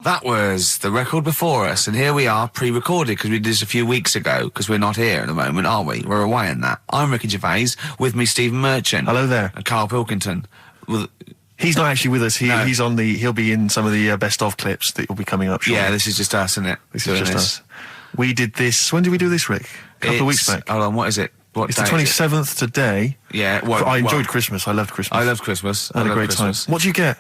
That was the record before us, and here we are, pre-recorded, because we did this a few weeks ago, because we're not here at the moment, are we? We're away in that. I'm Ricky Gervais, with me Stephen Merchant. Hello there. And Karl Pilkington. Well, he's not actually with us. No. He'll be in some of the best of clips that will be coming up shortly. Yeah, this is just us, isn't it? This is just us. We did this, when did we do this, Rick? A couple of weeks back. Hold on, what is it? It's the 27th today. Yeah, I enjoyed Christmas. I loved Christmas. I loved Christmas. I had a great time. What did you get?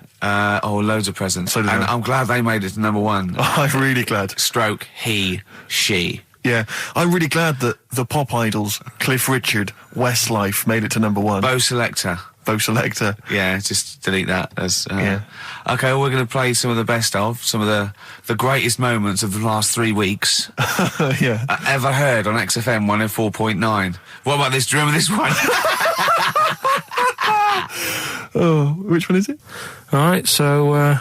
Loads of presents. So did and I. I'm glad they made it to number one. I'm really glad. Stroke, he, she. Yeah, I'm really glad that the pop idols, Cliff Richard, Westlife, made it to number one. Bo Selector. Yeah, just delete that. Yeah. Okay, well, we're going to play some of the best of, some of the greatest moments of the last 3 weeks. Yeah. Ever heard on XFM 104.9. What about this? Do you remember this one? Oh, which one is it? All right, so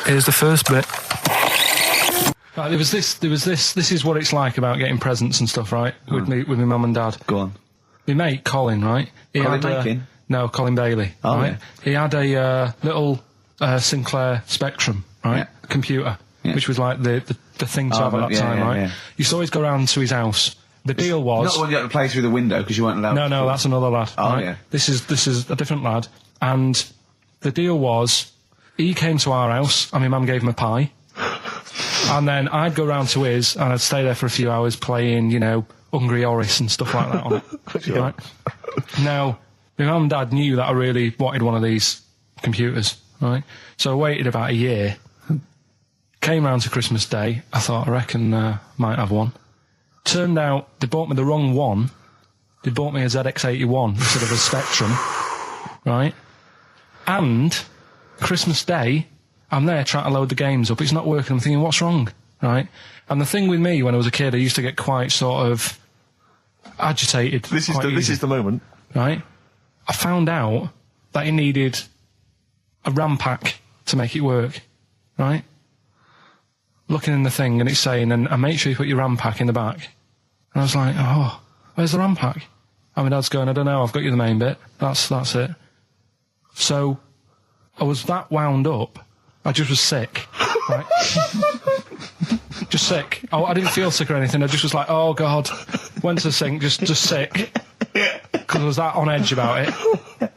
here's the first bit. Right, there was this. This is what it's like about getting presents and stuff, right? With my mum and dad. Go on. My mate Colin, right? No, Colin Bailey. Oh, right? yeah. He had a little Sinclair Spectrum, right? Yeah. Computer, Yeah. which was like the thing to have at that time, right? Yeah. You used to always go round to his house. The deal was Not the one you had to play through the window because you weren't allowed. No, that's another lad. Oh, right? yeah. This is a different lad, and the deal was he came to our house and my mum gave him a pie, and then I'd go round to his and I'd stay there for a few hours playing, Hungry Horace and stuff like that on it. Sure. Right? Now, my mum and dad knew that I really wanted one of these computers, right? So I waited about a year. Came round to Christmas Day. I thought, I reckon might have one. Turned out they bought me the wrong one. They bought me a ZX81 instead of a Spectrum, right? And Christmas Day, I'm there trying to load the games up. It's not working. I'm thinking, what's wrong, right? And the thing with me when I was a kid, I used to get quite sort of agitated. This is the moment. Right? I found out that it needed a RAM pack to make it work, right? Looking in the thing and it's saying, and make sure you put your RAM pack in the back. And I was like, oh, where's the RAM pack? And my dad's going, I don't know, I've got you the main bit. That's it. So I was that wound up, I just was sick, right? Just sick. I didn't feel sick or anything, I just was like, oh God. Went to the sink, just sick. Because I was that on edge about it.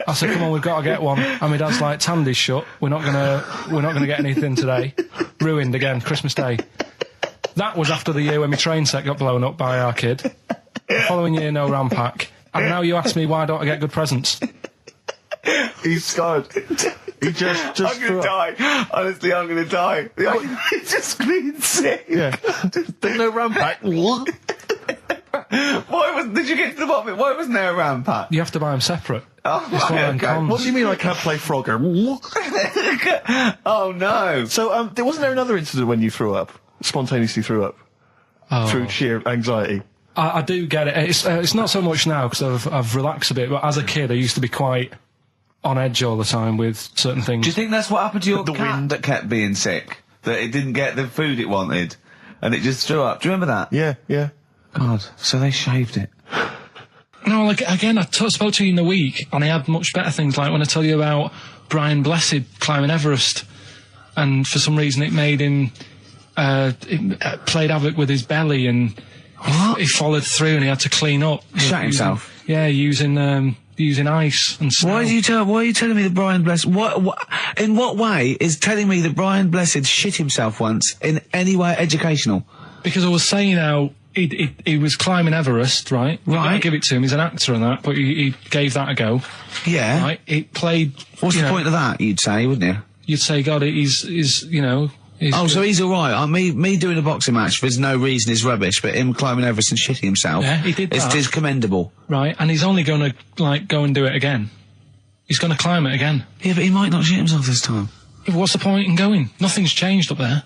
I said, come on, we've got to get one. And my dad's like, Tandy's shut. We're not gonna get anything today. Ruined again, Christmas Day. That was after the year when my train set got blown up by our kid. The following year, no RAM pack. And now you ask me why don't I get good presents? He's scarred. He just I'm gonna die. Honestly, I'm gonna die. He's just screaming sick. Yeah. There's no RAM pack. Did you get to the bottom of it? Why wasn't there a RAM pack? You have to buy them separate. Oh, It's one of them okay. cons. What do you mean I can't play Frogger? Oh no. So, wasn't there another incident when you threw up? Spontaneously threw up? Oh. Through sheer anxiety? I do get it. It's not so much now because I've relaxed a bit, but as a kid I used to be quite on edge all the time with certain things. Do you think that's what happened to your The cat wind. that kept being sick? That it didn't get the food it wanted, and it just threw up? Do you remember that? Yeah. God, so they shaved it. No, like, again, I spoke to you in the week, and I had much better things, like when I tell you about Brian Blessed climbing Everest, and for some reason it made him, it played havoc with his belly, and he followed through and he had to clean up. Shut himself? Yeah, using ice and snow. Why are you telling me that Brian Blessed... in what way is telling me that Brian Blessed shit himself once in any way educational? Because I was saying how he was climbing Everest, right? Right. I give it to him, he's an actor and that, but he gave that a go. Yeah. Right? It played... What's the point of that, you'd say, wouldn't you? You'd say, God, he's So he's alright. Me doing a boxing match for no reason is rubbish, but him climbing Everest and shitting himself... Yeah, he did that. Is commendable. Right, and he's only going to, go and do it again. He's going to climb it again. Yeah, but he might not shit himself this time. Yeah, but what's the point in going? Nothing's changed up there.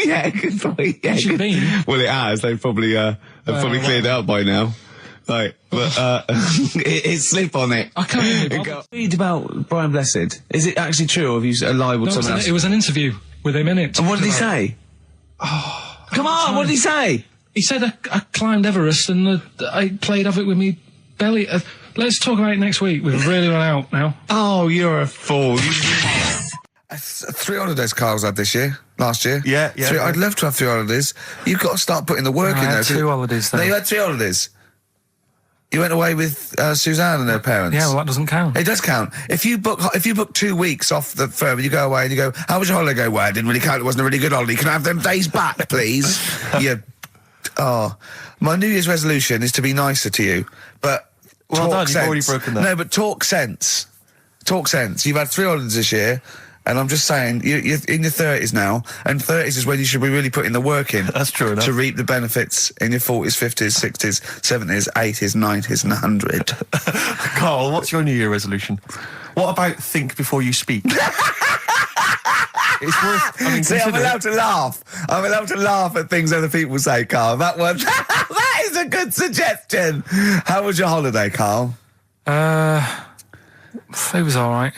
Yeah, good point. Yeah, It should be. Well, it has. They've probably cleared it up by now. Like, but it's slip on it. I can't even be bothered. Read about Brian Blessed. Is it actually true, or have you libelled someone else? It was an interview with him in it. And what did he say? Oh, Come on, what did he say? He said I climbed Everest and I played havoc with me belly. Let's talk about it next week. We've really run out now. Oh, you're a fool. 3 holidays Carl's had this year. last year. Yeah. I'd love to have 3 holidays. You've got to start putting the work in I there. had 2 holidays No, then. you had 3 holidays. You went away with Suzanne and her parents. Yeah, well, that doesn't count. It does count. If you book 2 weeks off the firm and you go away and you go, how was your holiday? Go, well, it didn't really count. It wasn't a really good holiday. Can I have them days back, please? My New Year's resolution is to be nicer to you, but Well talk done, sense. you've already broken that. No, but talk sense. Talk sense. You've had 3 holidays this year, and I'm just saying, you're in your 30s now, and 30s is when you should be really putting the work in. That's true enough. To reap the benefits in your 40s, 50s, 60s, 70s, 80s, 90s, and 100. Carl, what's your New Year resolution? What about think before you speak? It's worth. I mean, See, I'm consider it. allowed to laugh. I'm allowed to laugh at things other people say, Carl. That one, that is a good suggestion. How was your holiday, Carl? It was all right.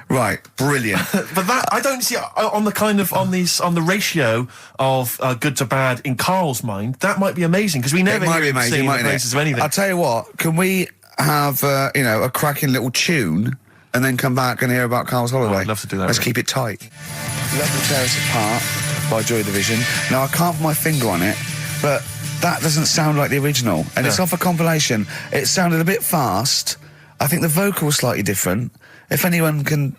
Right, brilliant. But that I don't see on the ratio of good to bad in Carl's mind. That might be amazing because we never It might hear be him amazing, singing the mightn't praises it? of anything. I'll tell you what. Can we have a cracking little tune and then come back and hear about Carl's holiday? I'd love to do that, Let's really. keep it tight. Love to Tear Us Apart by Joy Division. Now I can't put my finger on it, but that doesn't sound like the original, and it's No. off a compilation. It sounded a bit fast. I think the vocal was slightly different. If anyone can,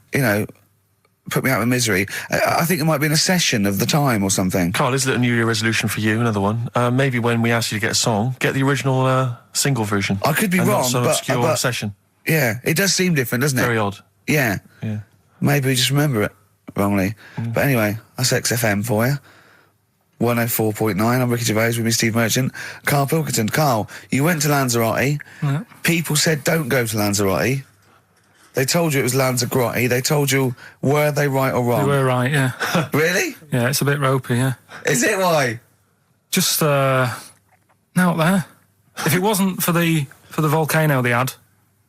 put me out of misery, I think it might be in a session of the time or something. Carl, is it a New Year resolution for you? Another one. Maybe when we ask you to get a song, get the original single version. I could be and wrong, not some but- obscure but- session. Yeah, it does seem different, doesn't it? Very odd. Yeah. Yeah. Maybe we just remember it wrongly. But anyway, that's XFM for you. 104.9, I'm Ricky Gervais with me, Steve Merchant. Karl Pilkington. Carl, you went to Lanzarote. Yeah. People said don't go to Lanzarote. They told you it was Lanzarote. They told you, were they right or They wrong? were right, yeah. Really? Yeah, it's a bit ropey, yeah. Is it why? Just out there. If it wasn't for the volcano they had,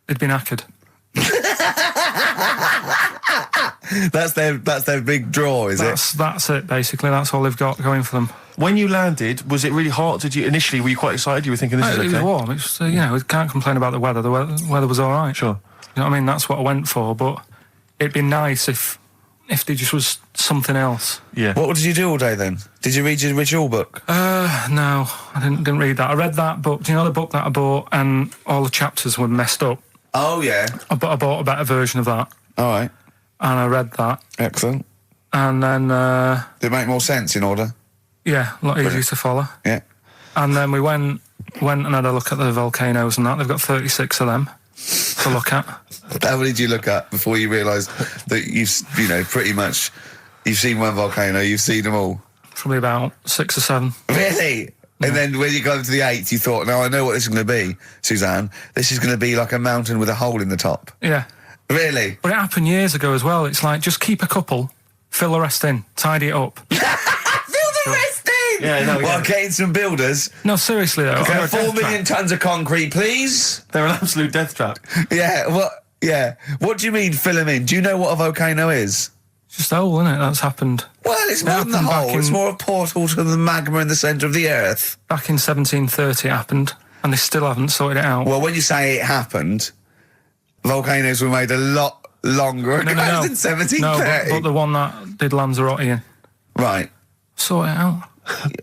it'd been knackered. That's their big draw, is it? That's it, basically. That's all they've got going for them. When you landed, was it really hot? Were you quite excited? You were thinking this is It okay? was warm. It's we can't complain about the weather. The weather was all right. Sure. You know what I mean? That's what I went for. But it'd be nice if there just was something else. Yeah. What did you do all day then? Did you read your ritual book? No, I didn't read that. I read that book. Do you know the book that I bought and all the chapters were messed up? Oh, yeah. I bought a better version of that All right. and I read that. Excellent. And then, Did it make more sense in order? yeah, a lot easier Brilliant. to follow. Yeah. And then we went and had a look at the volcanoes and that. They've got 36 of them to look at. How many did you look at before you realised that pretty much, you've seen one volcano, you've seen them all? Probably about 6 or 7. Really? And then when you got to the 8th, you thought, now I know what this is going to be, Suzanne. This is going to be like a mountain with a hole in the top. Yeah. Really? But it happened years ago as well. It's like, just keep a couple, fill the rest in, tidy it up. Fill the rest in! Yeah, no, Well, yeah. getting some builders. No, seriously though. Okay, They're a 4 death million trap. tons of concrete, please. They're an absolute death trap. Yeah, what? Yeah. What do you mean fill them in? Do you know what a volcano is? It's just a hole, isn't it? That's happened. Well, it's more than the happened back hole. It's in- more a portal to the magma in the centre of the earth. Back in 1730 it happened, and they still haven't sorted it out. Well, when you say it happened, volcanoes were made a lot longer ago than 1730. No, but the one that did Lanzarote in. Right. Sort it out.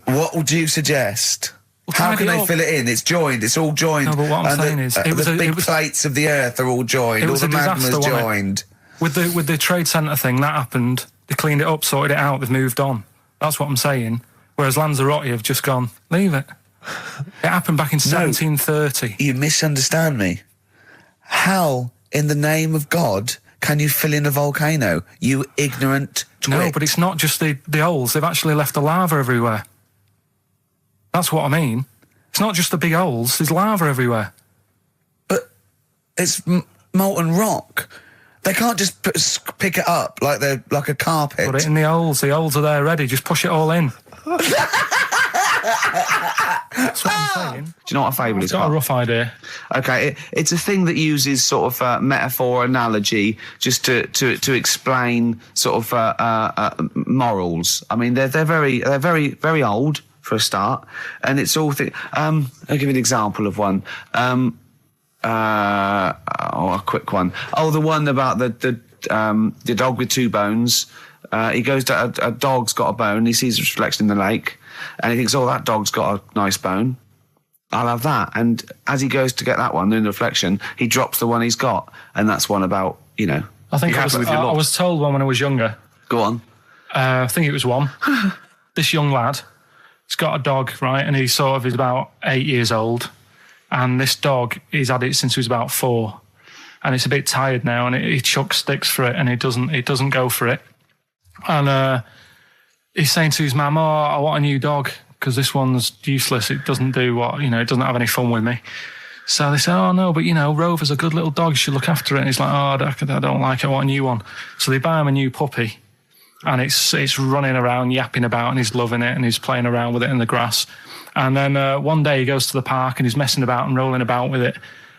What would you suggest? How tidy can they up. fill it in? It's joined. It's all joined. No, but what I'm And saying is, the big plates of the earth are all joined. It All was the a disaster, magma's wasn't it? joined. With the trade centre thing, that happened. They cleaned it up, sorted it out, they've moved on. That's what I'm saying. Whereas Lanzarote have just gone, leave it. It happened back in 1730. You misunderstand me. How, in the name of God, can you fill in a volcano? You ignorant twit. No, but it's not just the holes. They've actually left the lava everywhere. That's what I mean. It's not just the big holes. There's lava everywhere. But it's molten rock. They can't just pick it up like they're like a carpet. Put it in the holes. The holes are there ready. Just push it all in. That's what I'm saying. Do you know what a fable is? I've got a rough idea. Okay, it's a thing that uses sort of metaphor, analogy, just to explain sort of morals. I mean, they're very old for a start, and it's all. I'll give you an example of one. A quick one. Oh, the one about the dog with 2 bones. He goes to a dog's got a bone. He sees a reflection in the lake, and he thinks, "Oh, that dog's got a nice bone. I'll have that." And as he goes to get that one in the reflection, he drops the one he's got, and that's one about, you know. I think you're happy with your lot. I was told one when I was younger. Go on. I think it was one. This young lad, he's got a dog, right, and he's about 8 years old, and this dog, he's had it since he was about 4, and it's a bit tired now, and he chucks sticks for it, and it doesn't go for it, and he's saying to his mum, "Oh, I want a new dog because this one's useless. It doesn't do what, you know, it doesn't have any fun with me." So they say, "Oh no, but you know, Rover's a good little dog. You should look after it." And he's like, "Oh, I don't like it. I want a new one." So they buy him a new puppy. And it's running around, yapping about, and he's loving it, and he's playing around with it in the grass. And then one day he goes to the park and he's messing about and rolling about with it,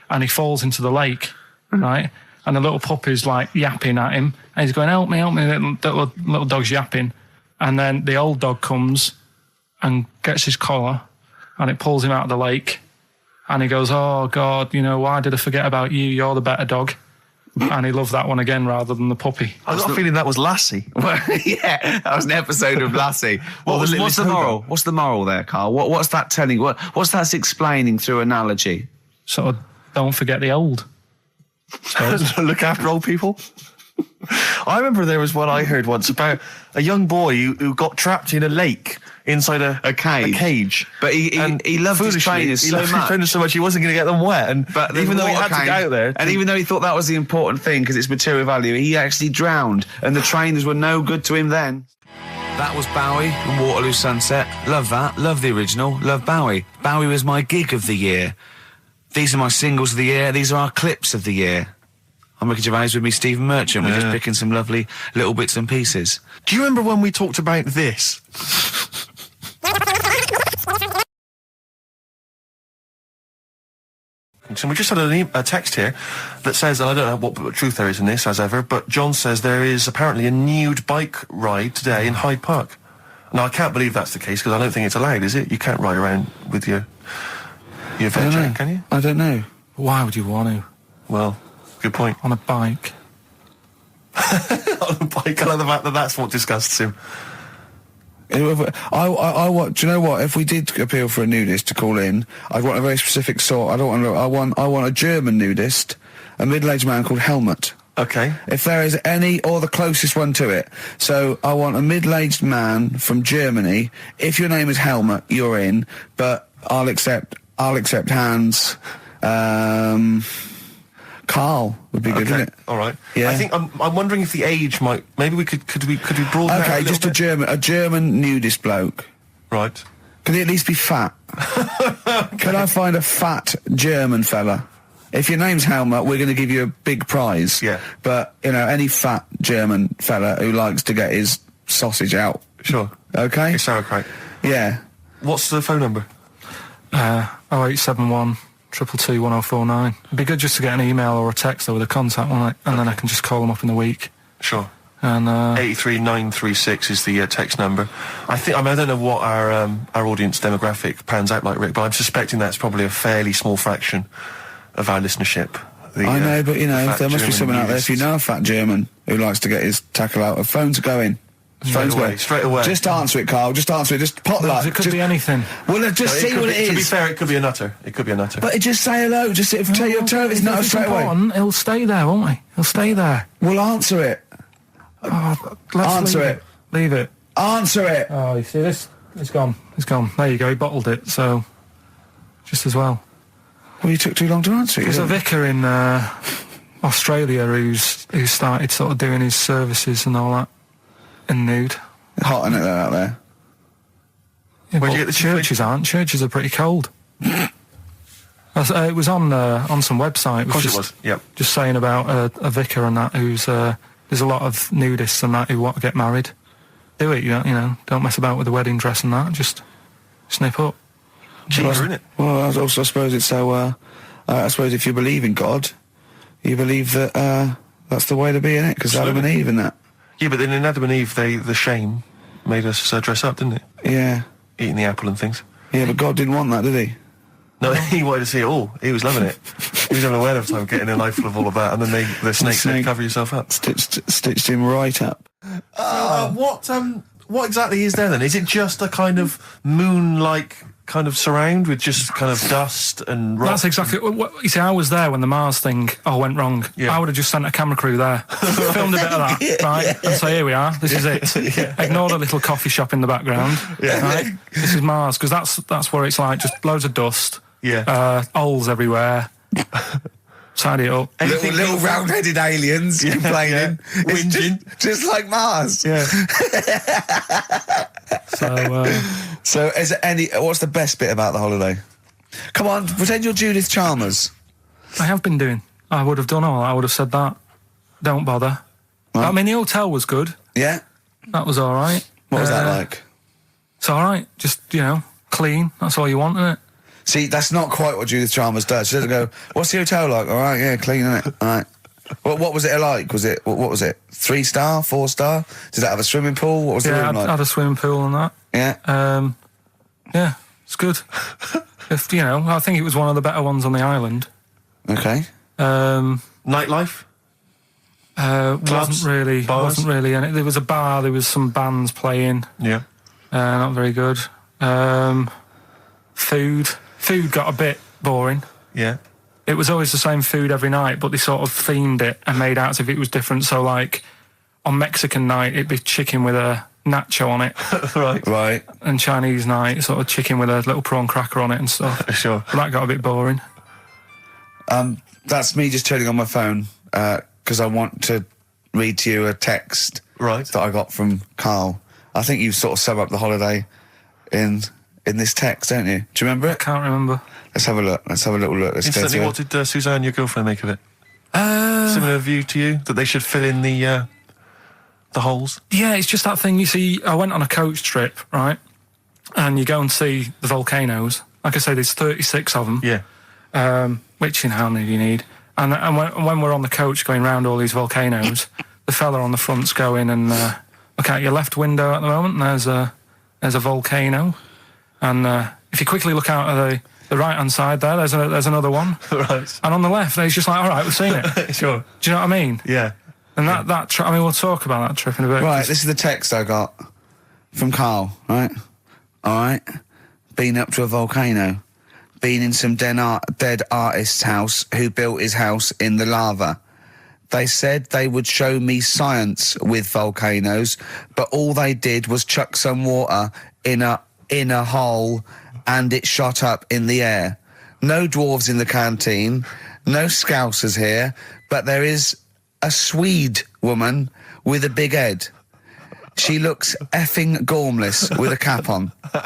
and he falls into the lake, right? And the little puppy's like yapping at him, and he's going, help me, little dog's yapping. And then the old dog comes and gets his collar, and it pulls him out of the lake, and he goes, "Oh God, you know, why did I forget about you? You're the better dog." And he loved that one again rather than the puppy. I got a feeling that was Lassie. Well, yeah, that was an episode of Lassie. What's the moral? What's the moral there, Carl? What's that telling? What's that explaining through analogy? Sort of, don't forget the old. Look after old people. I remember there was one I heard once about a young boy who got trapped in a lake inside a cage. But he loved his trainers so much. He wasn't going to get them wet. But even though he had to get out there, and even though he thought that was the important thing because it's material value, he actually drowned, and the trainers were no good to him then. That was Bowie and Waterloo Sunset. Love that. Love the original. Love Bowie. Bowie was my gig of the year. These are my singles of the year. These are our clips of the year. I'm Ricky Gervais, with me Stephen Merchant. We're just picking some lovely little bits and pieces. Do you remember when we talked about this? So we just had a text here that says, and I don't know what truth there is in this, as ever, but John says there is apparently a nude bike ride today in Hyde Park. Now, I can't believe that's the case, because I don't think it's allowed, is it? You can't ride around with your veg, can you? I don't know. Why would you want to? Well, good point. On a bike. On a bike, I like the fact that that's what disgusts him. I want. Do you know what? If we did appeal for a nudist to call in, I'd want a very specific sort. I want a German nudist, a middle-aged man called Helmut. Okay. If there is any, or the closest one to it. So I want a middle-aged man from Germany. If your name is Helmut, you're in. But I'll accept Hans. Carl would be good, wouldn't it? All right. Yeah. I think I'm wondering if the age might. Maybe we could we broaden that Okay, just a German nudist bloke. Right. Can he at least be fat? Can I find a fat German fella? If your name's Helmut, we're going to give you a big prize. Yeah. But you know, any fat German fella who likes to get his sausage out. Sure. Okay. It's sauerkraut. Yeah. What's the phone number? 0871 222 1049. It'd be good just to get an email or a text with a contact on it, and then I can just call them up in the week. Sure. And 83936 is the text number. I don't know what our audience demographic pans out like, Rick, but I'm suspecting that's probably a fairly small fraction of our listenership. I know, but you know, there must be someone out there. If you know a fat German who likes to get his tackle out, phones are going. Straight away. Just answer it, Carl. Just answer it. Just pot luck. It could be anything. Well, just see what it is. To be fair, it could be a nutter. But just say hello. Just tell your turn. It's not straight away. He'll stay there, won't he? He'll stay there. Well, answer it. Answer it. Leave it. Answer it. Oh, you see this? It's gone. It's gone. There you go. He bottled it. So, just as well. Well, you took too long to answer it. There's a vicar in Australia who's started sort of doing his services and all that. In nude. Hot, isn't it, out there? Yeah, where'd you get the churches aren't. Churches are pretty cold. It was on some website. Of course it was, yep. Just saying about a vicar and that who's... there's a lot of nudists and that who want to get married. Do it, you know. Don't mess about with the wedding dress and that. Just snip up. Cheaper, isn't it? Well, I suppose it's so... I suppose if you believe in God, you believe that that's the way to be, innit? Because Adam and Eve and that. Yeah, but then in Adam and Eve, the shame made us dress up, didn't it? Yeah. Eating the apple and things. Yeah, but God didn't want that, did he? No, he wanted to see it all. He was loving it. He was having a whale of time getting a life full of all of that, and then the snake said, cover yourself up. Stitched him right up. What exactly is there then? Is it just a kind of moon-like kind of surround with just kind of dust and rock? That's exactly what you see. I was there when the Mars thing went wrong. Yeah. I would have just sent a camera crew there, filmed a bit of that, right, and say, here we are, this is it. Ignore the little coffee shop in the background. Right? This is Mars, because that's where it's like just loads of dust, holes everywhere. Tidy it up. Little round-headed aliens complaining, whinging, just like Mars. Yeah. So, is there what's the best bit about the holiday? Come on, pretend you're Judith Chalmers. I have been doing. I would have done all. I would have said that. Don't bother. Right. I mean, the hotel was good. Yeah. That was all right. What was that like? It's all right. Just clean. That's all you want, isn't it? See, that's not quite what Judith Chalmers does. She doesn't go, what's the hotel like? All right, yeah, clean, isn't it? All right. What was it like? What was it? 3-star, 4-star? Did it have a swimming pool? What was the room like? I had a swimming pool and that. Yeah. Yeah, it's good. I think it was one of the better ones on the island. Okay. Nightlife? Wasn't really. And there was a bar. There was some bands playing. Yeah. Not very good. Food got a bit boring. Yeah. It was always the same food every night, but they sort of themed it and made out as if it was different. So, like, on Mexican night, it'd be chicken with a nacho on it. Right. And Chinese night, sort of chicken with a little prawn cracker on it and stuff. Sure. But that got a bit boring. That's me just turning on my phone, because I want to read to you a text that I got from Karl. I think you sort of sum up the holiday in this text, don't you? Do you remember it? I can't remember. Let's have a look. Let's have a little look. Instantly, what did Suzanne, your girlfriend, make of it? Similar view to you, that they should fill in the holes? Yeah, it's just that thing, you see, I went on a coach trip, right? And you go and see the volcanoes. Like I say, there's 36 of them. Yeah. Which, how many do you need? And when we're on the coach going round all these volcanoes, the fella on the front's going and look out your left window at the moment, and there's a volcano. And if you quickly look out at the right-hand side there, there's another one. Right. And on the left, he's just like, all right, we've seen it. Sure. Do you know what I mean? Yeah. And that trip, we'll talk about that trip in a bit. Right, this is the text I got from Karl, right? All right. Been up to a volcano. Been in some dead artist's house who built his house in the lava. They said they would show me science with volcanoes, but all they did was chuck some water in a hole and it shot up in the air. No dwarves in the canteen, no scousers here, but there is a Swede woman with a big head. She looks effing gormless with a cap on. All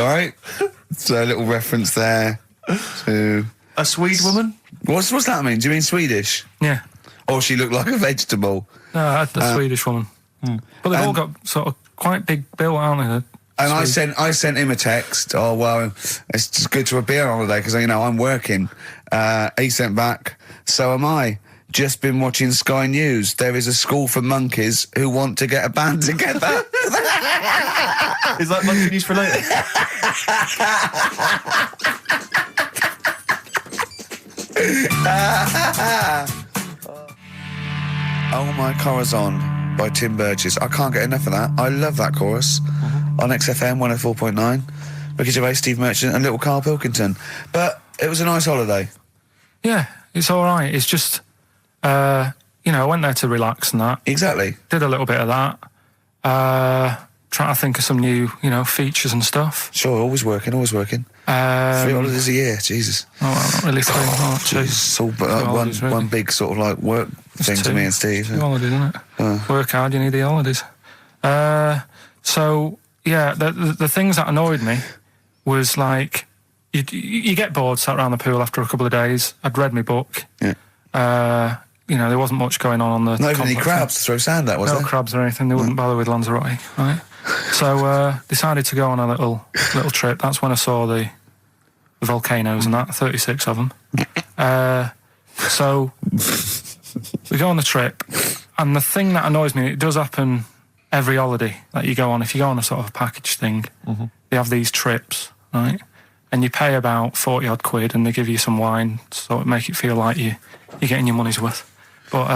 right? So a little reference there to... A Swede woman? What's that mean? Do you mean Swedish? Yeah. Or she looked like a vegetable? No, a Swedish woman. But they've all got sort of quite big bill, aren't they? And I sent him a text. Oh, well, it's just good to be on holiday because, I'm working. He sent back, so am I. Just been watching Sky News. There is a school for monkeys who want to get a band together. Is that monkey news for later? Oh My Corazon by Tim Burgess. I can't get enough of that. I love that chorus. On XFM 104.9. Ricky Gervais, Steve Merchant and little Karl Pilkington. But it was a nice holiday. Yeah, it's all right. It's just, I went there to relax and that. Exactly. Did a little bit of that. Trying to think of some new, features and stuff. Sure, always working. 3 holidays a year, Jesus. Oh, well, not really 3. Oh, 2. It's all one big sort of like work thing to me and Steve. 2 holidays, isn't it? Work hard, you need the holidays. So, yeah, the things that annoyed me was like, you get bored, sat around the pool after a couple of days. I'd read my book. Yeah. There wasn't much going on the Not even any crabs to throw sand at, was there? No crabs or anything. They wouldn't bother with Lanzarote, right? So decided to go on a little trip. That's when I saw the volcanoes and that, 36 of them. So we go on the trip, and the thing that annoys me, it does happen every holiday that you go on. If you go on a sort of a package thing, they have these trips, right? And you pay about 40-odd quid, and they give you some wine, so it make it feel like you're getting your money's worth. But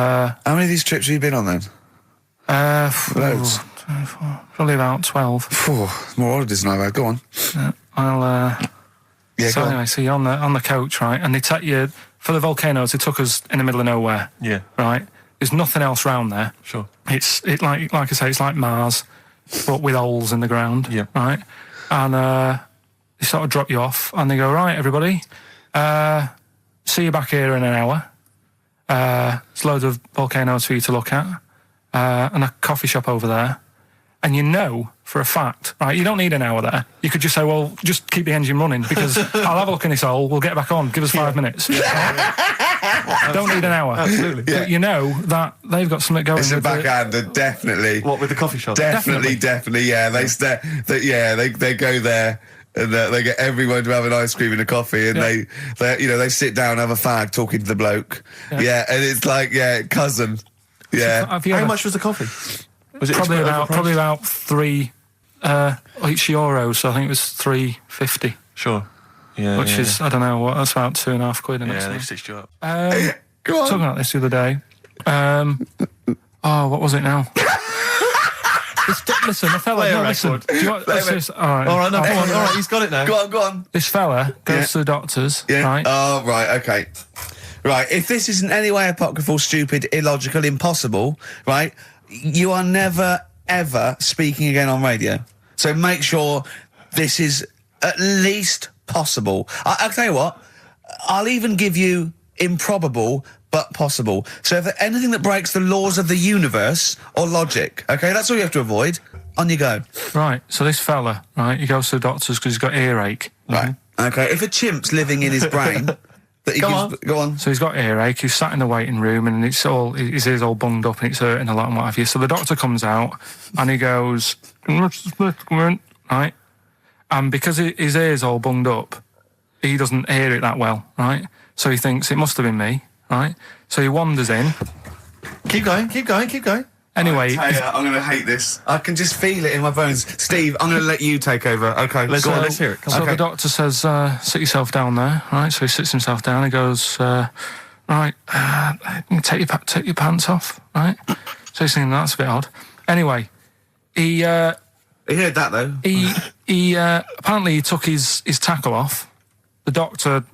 how many of these trips have you been on then? Loads. 24, probably about 12. More holidays than I've had. Go on. So go on. anyway, so you're on the coach, right? And they take you for the volcanoes. They took us in the middle of nowhere. Yeah. Right. There's nothing else round there. Sure. It's like I say, it's like Mars, but with holes in the ground. Yeah. Right. And they sort of drop you off, and they go, right, everybody, see you back here in an hour. There's loads of volcanoes for you to look at, and a coffee shop over there. And you know for a fact, right, you don't need an hour there. You could just say, well, just keep the engine running because I'll have a look in this hole, we'll get back on, give us 5 minutes. Don't need an hour. Absolutely. But you know that they've got something going It's a with it. backhander, definitely. What, with the coffee shop? Definitely. Yeah, they go there and they get everyone to have an ice cream and a coffee, and they sit down, have a fag, talking to the bloke. Yeah, and it's like cousin. Yeah. How much was the coffee? Was it Probably about €3 each euro, so I think it was $3.50. Sure. Yeah. Which is, I don't know, what, that's about £2.50. Yeah, they stitched you up. Go on. Talking about this the other day. What was it now? Listen, the fella. Play a No, listen. record. Do you want, all right, No, come on. All right, he's got it now. Go on. This fella goes to the doctors, Yeah. right? Oh, right, okay. Right, if this is in any way apocryphal, stupid, illogical, impossible, right, you are never, ever speaking again on radio. So make sure this is at least possible. I'll tell you what, I'll even give you improbable but possible. So if anything that breaks the laws of the universe or logic, okay, that's all you have to avoid. On you go. Right, so this fella, right, he goes to the doctors because he's got earache. Right, okay, if a chimp's living in his brain... Go on. So he's got earache, he's sat in the waiting room and his ears all bunged up and it's hurting a lot and what have you. So the doctor comes out and he goes, right? And because his ear's all bunged up, he doesn't hear it that well, right? So he thinks it must have been me, right? So he wanders in. Keep going. Anyway, I'm going to hate this. I can just feel it in my bones. Steve, I'm going to let you take over. Okay, Let's hear it. Come So on. the doctor says, sit yourself down there, right? So he sits himself down. He goes, right, take your pants off, right? So he's thinking that's a bit odd. Anyway, he heard that though. he apparently he took his tackle off. The doctor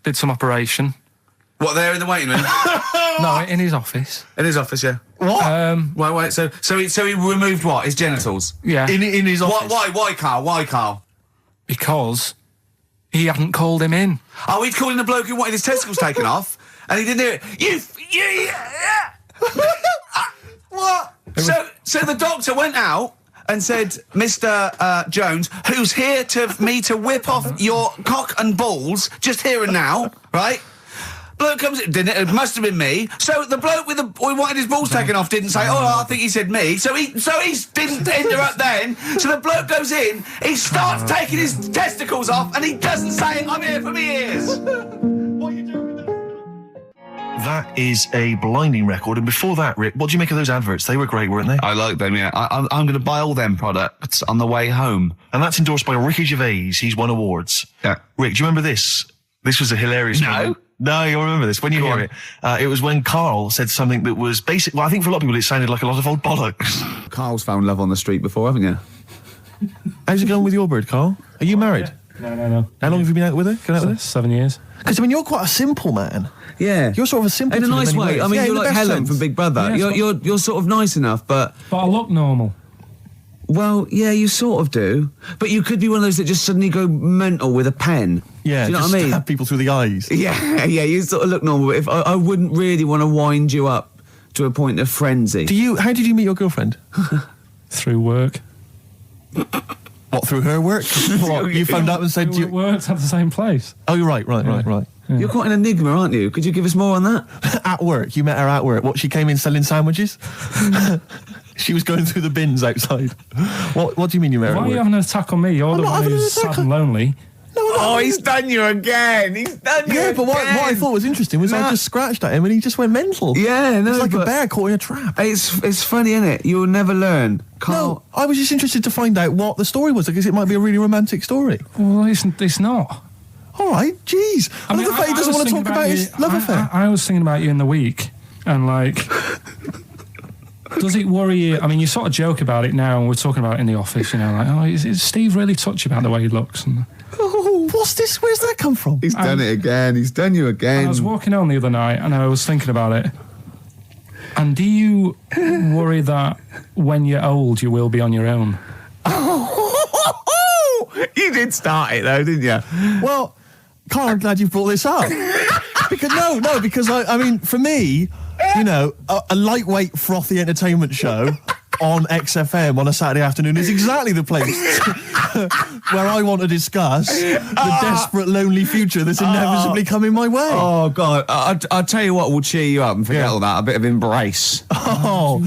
did some operation. What, there in the waiting room? No, in his office. In his office, yeah. What? Wait. So he removed what? His genitals. Yeah. In his office. Why, Carl? Because he hadn't called him in. Oh, he'd called in the bloke who wanted his testicles taken off, and he didn't do it. What? So the doctor went out and said, Mr. Jones, who's here to whip off your cock and balls just here and now, right? Bloke comes in, didn't it? It must have been me. So the bloke who wanted his balls taken off didn't say, I think he said me. So he didn't interrupt then. So the bloke goes in, he starts taking his testicles off, and he doesn't say, I'm here for me ears. What are you doing with that? That is a blinding record. And before that, Rick, what do you make of those adverts? They were great, weren't they? I like them, yeah. I'm going to buy all them products on the way home. And that's endorsed by Ricky Gervais. He's won awards. Yeah. Rick, do you remember this? This was a hilarious moment. No, you'll remember this when you hear it. It was when Karl said something that was basic. Well, I think for a lot of people it sounded like a lot of old bollocks. Carl's found love on the street before, haven't you? How's it going with your bird, Karl? Are you married? No. How long have you been out with her? Going out with her? 7 years. Because, you're quite a simple man. Yeah. You're sort of a simple In a nice way. I mean, you're like Helen from Big Brother. Yeah, you're sort of nice enough, but I look normal. well, yeah, you sort of do. But you could be one of those that just suddenly go mental with a pen. Yeah, do you know just what I mean? stab people through the eyes. Yeah, you sort of look normal. But if I wouldn't really want to wind you up to a point of frenzy. How did you meet your girlfriend? Through work. What, through her work? What, you phoned up and said We worked at the same place. Oh, you're right. Yeah. You're quite an enigma, aren't you? Could you give us more on that? At work, you met her at work. What, she came in selling sandwiches? She was going through the bins outside. What do you mean you met her Why at are you work? having an attack on me? You're the not one having an who's attack sad and lonely. Oh, he's done you again. Yeah, but what I thought was interesting was I just scratched at him and he just went mental. Yeah, no, it's like a but bear caught in a trap. It's funny, isn't it? You'll never learn. No, I was just interested to find out what the story was because it might be a really romantic story. Well, it's not. All right, jeez. I love the fact he doesn't want to talk about his love affair. I was thinking about you in the week, and Does it worry you? I mean, you sort of joke about it now, and we're talking about it in the office, you know, like, oh, is Steve really touchy about the way he looks? And, Oh, what's this? Where's that come from? He's done it again. He's done you again. I was walking home the other night, and I was thinking about it. And do you worry that when you're old, you will be on your own? You did start it though, didn't you? Well, Carl, I'm glad you brought this up. because I mean, for me, you know, a lightweight, frothy entertainment show on XFM on a Saturday afternoon is exactly the place where I want to discuss the desperate, lonely future that's inevitably coming my way. Oh, God. I'll tell you what will cheer you up and forget all that. A bit of Embrace. Oh,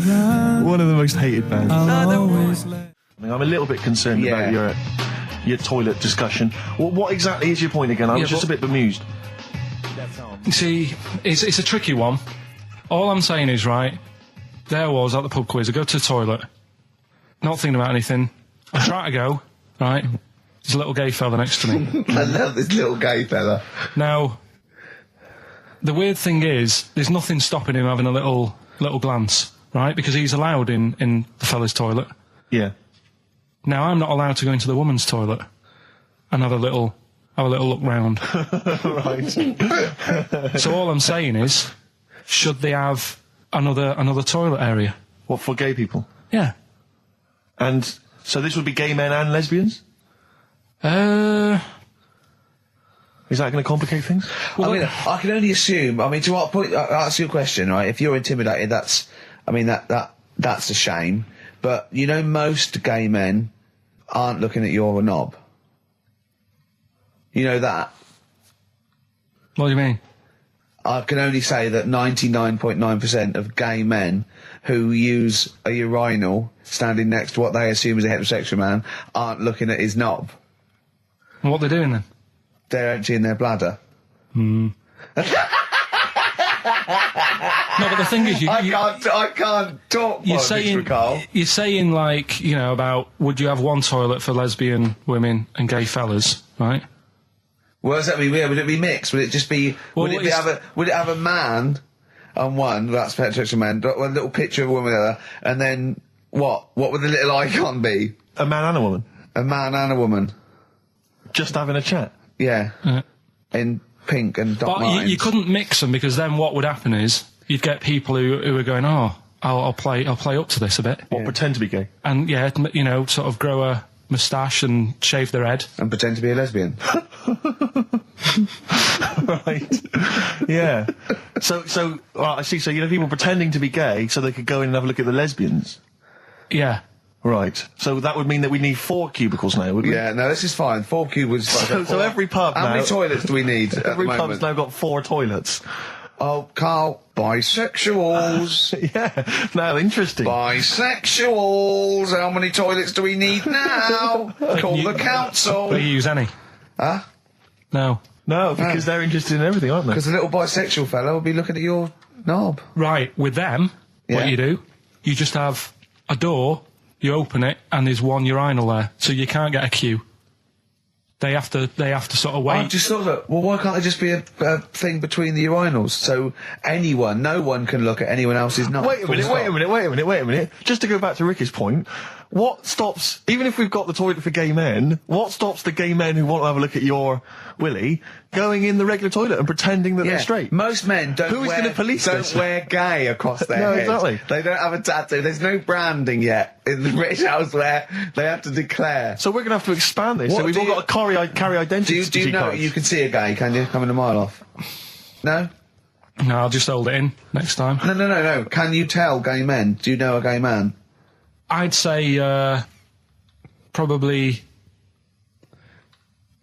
one of the most hated bands. I'm a little bit concerned about your toilet discussion. What exactly is your point again? I was just a bit bemused. You see, it's a tricky one. All I'm saying is, right, there I was at the pub quiz. I go to the toilet, not thinking about anything. I try to go, right, there's a little gay fella next to me. I love this little gay fella. Now, the weird thing is, there's nothing stopping him having a little glance, right, because he's allowed in the fella's toilet. Yeah. Now, I'm not allowed to go into the woman's toilet and have a little look round. Right. So all I'm saying is, should they have another toilet area? What, for gay people? Yeah. And so this would be gay men and lesbians? Uh, Is that going to complicate things? Well, I mean, I can only assume. I mean, to what point? I'll ask you a question, right? If you're intimidated, that's a shame. But you know, most gay men aren't looking at you're a knob. You know that. What do you mean? I can only say that 99.9% of gay men who use a urinal standing next to what they assume is a heterosexual man aren't looking at his knob. What they're doing then? They're emptying their bladder. No, but the thing is, I can't talk politics, Carl. You're saying, like, you know, about would you have one toilet for lesbian women and gay fellas, right? What does that mean? Would it be mixed? Would it just be? Well, would it have a man on one? That's heterosexual man. One little picture of a woman on the other, and then what? What would the little icon be? A man and a woman? A man and a woman. Just having a chat? Yeah. In pink and dot lines. But you couldn't mix them, because then what would happen is you'd get people who are going, oh, I'll play up to this a bit. What, pretend to be gay? And yeah, you know, sort of grow a moustache and shave their head. And pretend to be a lesbian. Right. Yeah. So, well, I see. So, you know, people pretending to be gay so they could go in and have a look at the lesbians. Yeah. Right. So that would mean that we need 4 cubicles now, wouldn't we? Yeah, no, this is fine. 4 cubicles. So every pub How now... many toilets do we need at Every the pub's moment? now got 4 toilets. Oh, Carl, bisexuals. Yeah. Now, interesting. Bisexuals. How many toilets do we need now? Call the council. Do you use any? Huh? No. No, because they're interested in everything, aren't they? Because the little bisexual fellow will be looking at your knob. Right, with them, what you do, you just have a door, you open it, and there's one urinal there, so you can't get a queue. They have to sort of wait. I just thought that, well, why can't there just be a thing between the urinals so no one can look at anyone else's knob? Wait a minute. Just to go back to Ricky's point, what stops, even if we've got the toilet for gay men, what stops the gay men who want to have a look at your willy going in the regular toilet and pretending that they're straight? Most men don't wear gay across their head. Exactly. They don't have a tattoo. There's no branding yet in the British House where they have to declare. So we're going to have to expand this. So we've all got to carry identity Do you know cards. you can see a gay, can you? Coming a mile off. No? No, I'll just hold it in next time. No. Can you tell gay men? Do you know a gay man? I'd say probably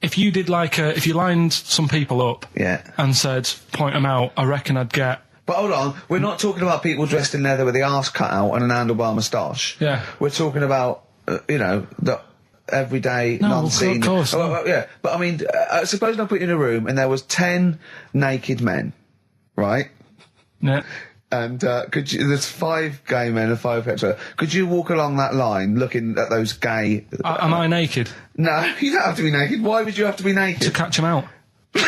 if you did if you lined some people up and said point them out, I reckon I'd get. But hold on, we're not talking about people dressed in leather with the arse cut out and an handlebar moustache. Yeah. We're talking about the everyday non-seen. Of course. Yeah, but I mean, suppose I put you in a room and there was 10 naked men, right? Yeah. And there's 5 gay men and 5 hetero. Could you walk along that line looking at those gay... Am I naked? No, you don't have to be naked. Why would you have to be naked? To catch them out. Play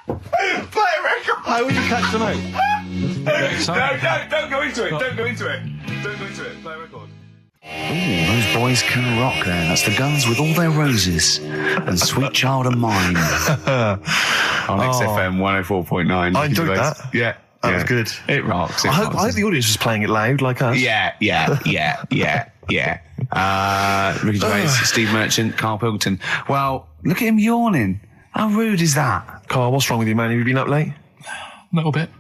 a record. How would you catch them out? get excited. Don't go into it. Don't go into it. Don't go into it. Play a record. Ooh, those boys can rock there. That's the Guns with All Their Roses and Sweet Child of Mine. On XFM 104.9. I enjoyed that. Yeah. That was good. It rocks. I hope the audience was playing it loud like us. Yeah. Ricky Gervais, Steve Merchant, Karl Pilkington. Well, look at him yawning. How rude is that? Carl, what's wrong with you, man? Have you been up late? A little bit.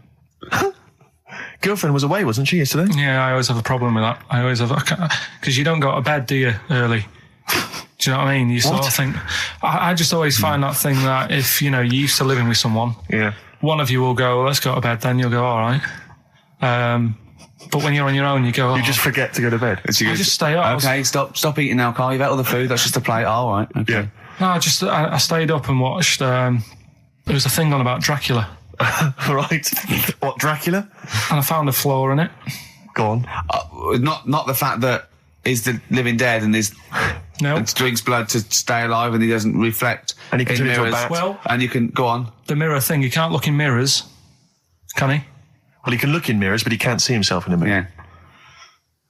Girlfriend was away, wasn't she, yesterday? Yeah, I always have a problem with that. I always have, because you don't go to bed, do you, early? Do you know what I mean? You sort of think, I just always find that thing that if, you know, you're used to living with someone, one of you will go, let's go to bed, then you'll go, all right. But when you're on your own, you go, You just forget to go to bed. I just stay up. Okay, stop eating now, Carl. You've ate all the food. That's just a plate. All right. Okay. Yeah. No, I stayed up and watched, there was a thing on about Dracula. Right. What, Dracula? And I found a flaw in it. Go on. Not the fact that he's the living dead and and drinks blood to stay alive and he doesn't reflect And he can in turn into a mirrors. bat. Well, And you can go on. the mirror thing, you can't look in mirrors, can he? Well, he can look in mirrors, but he can't see himself in a mirror.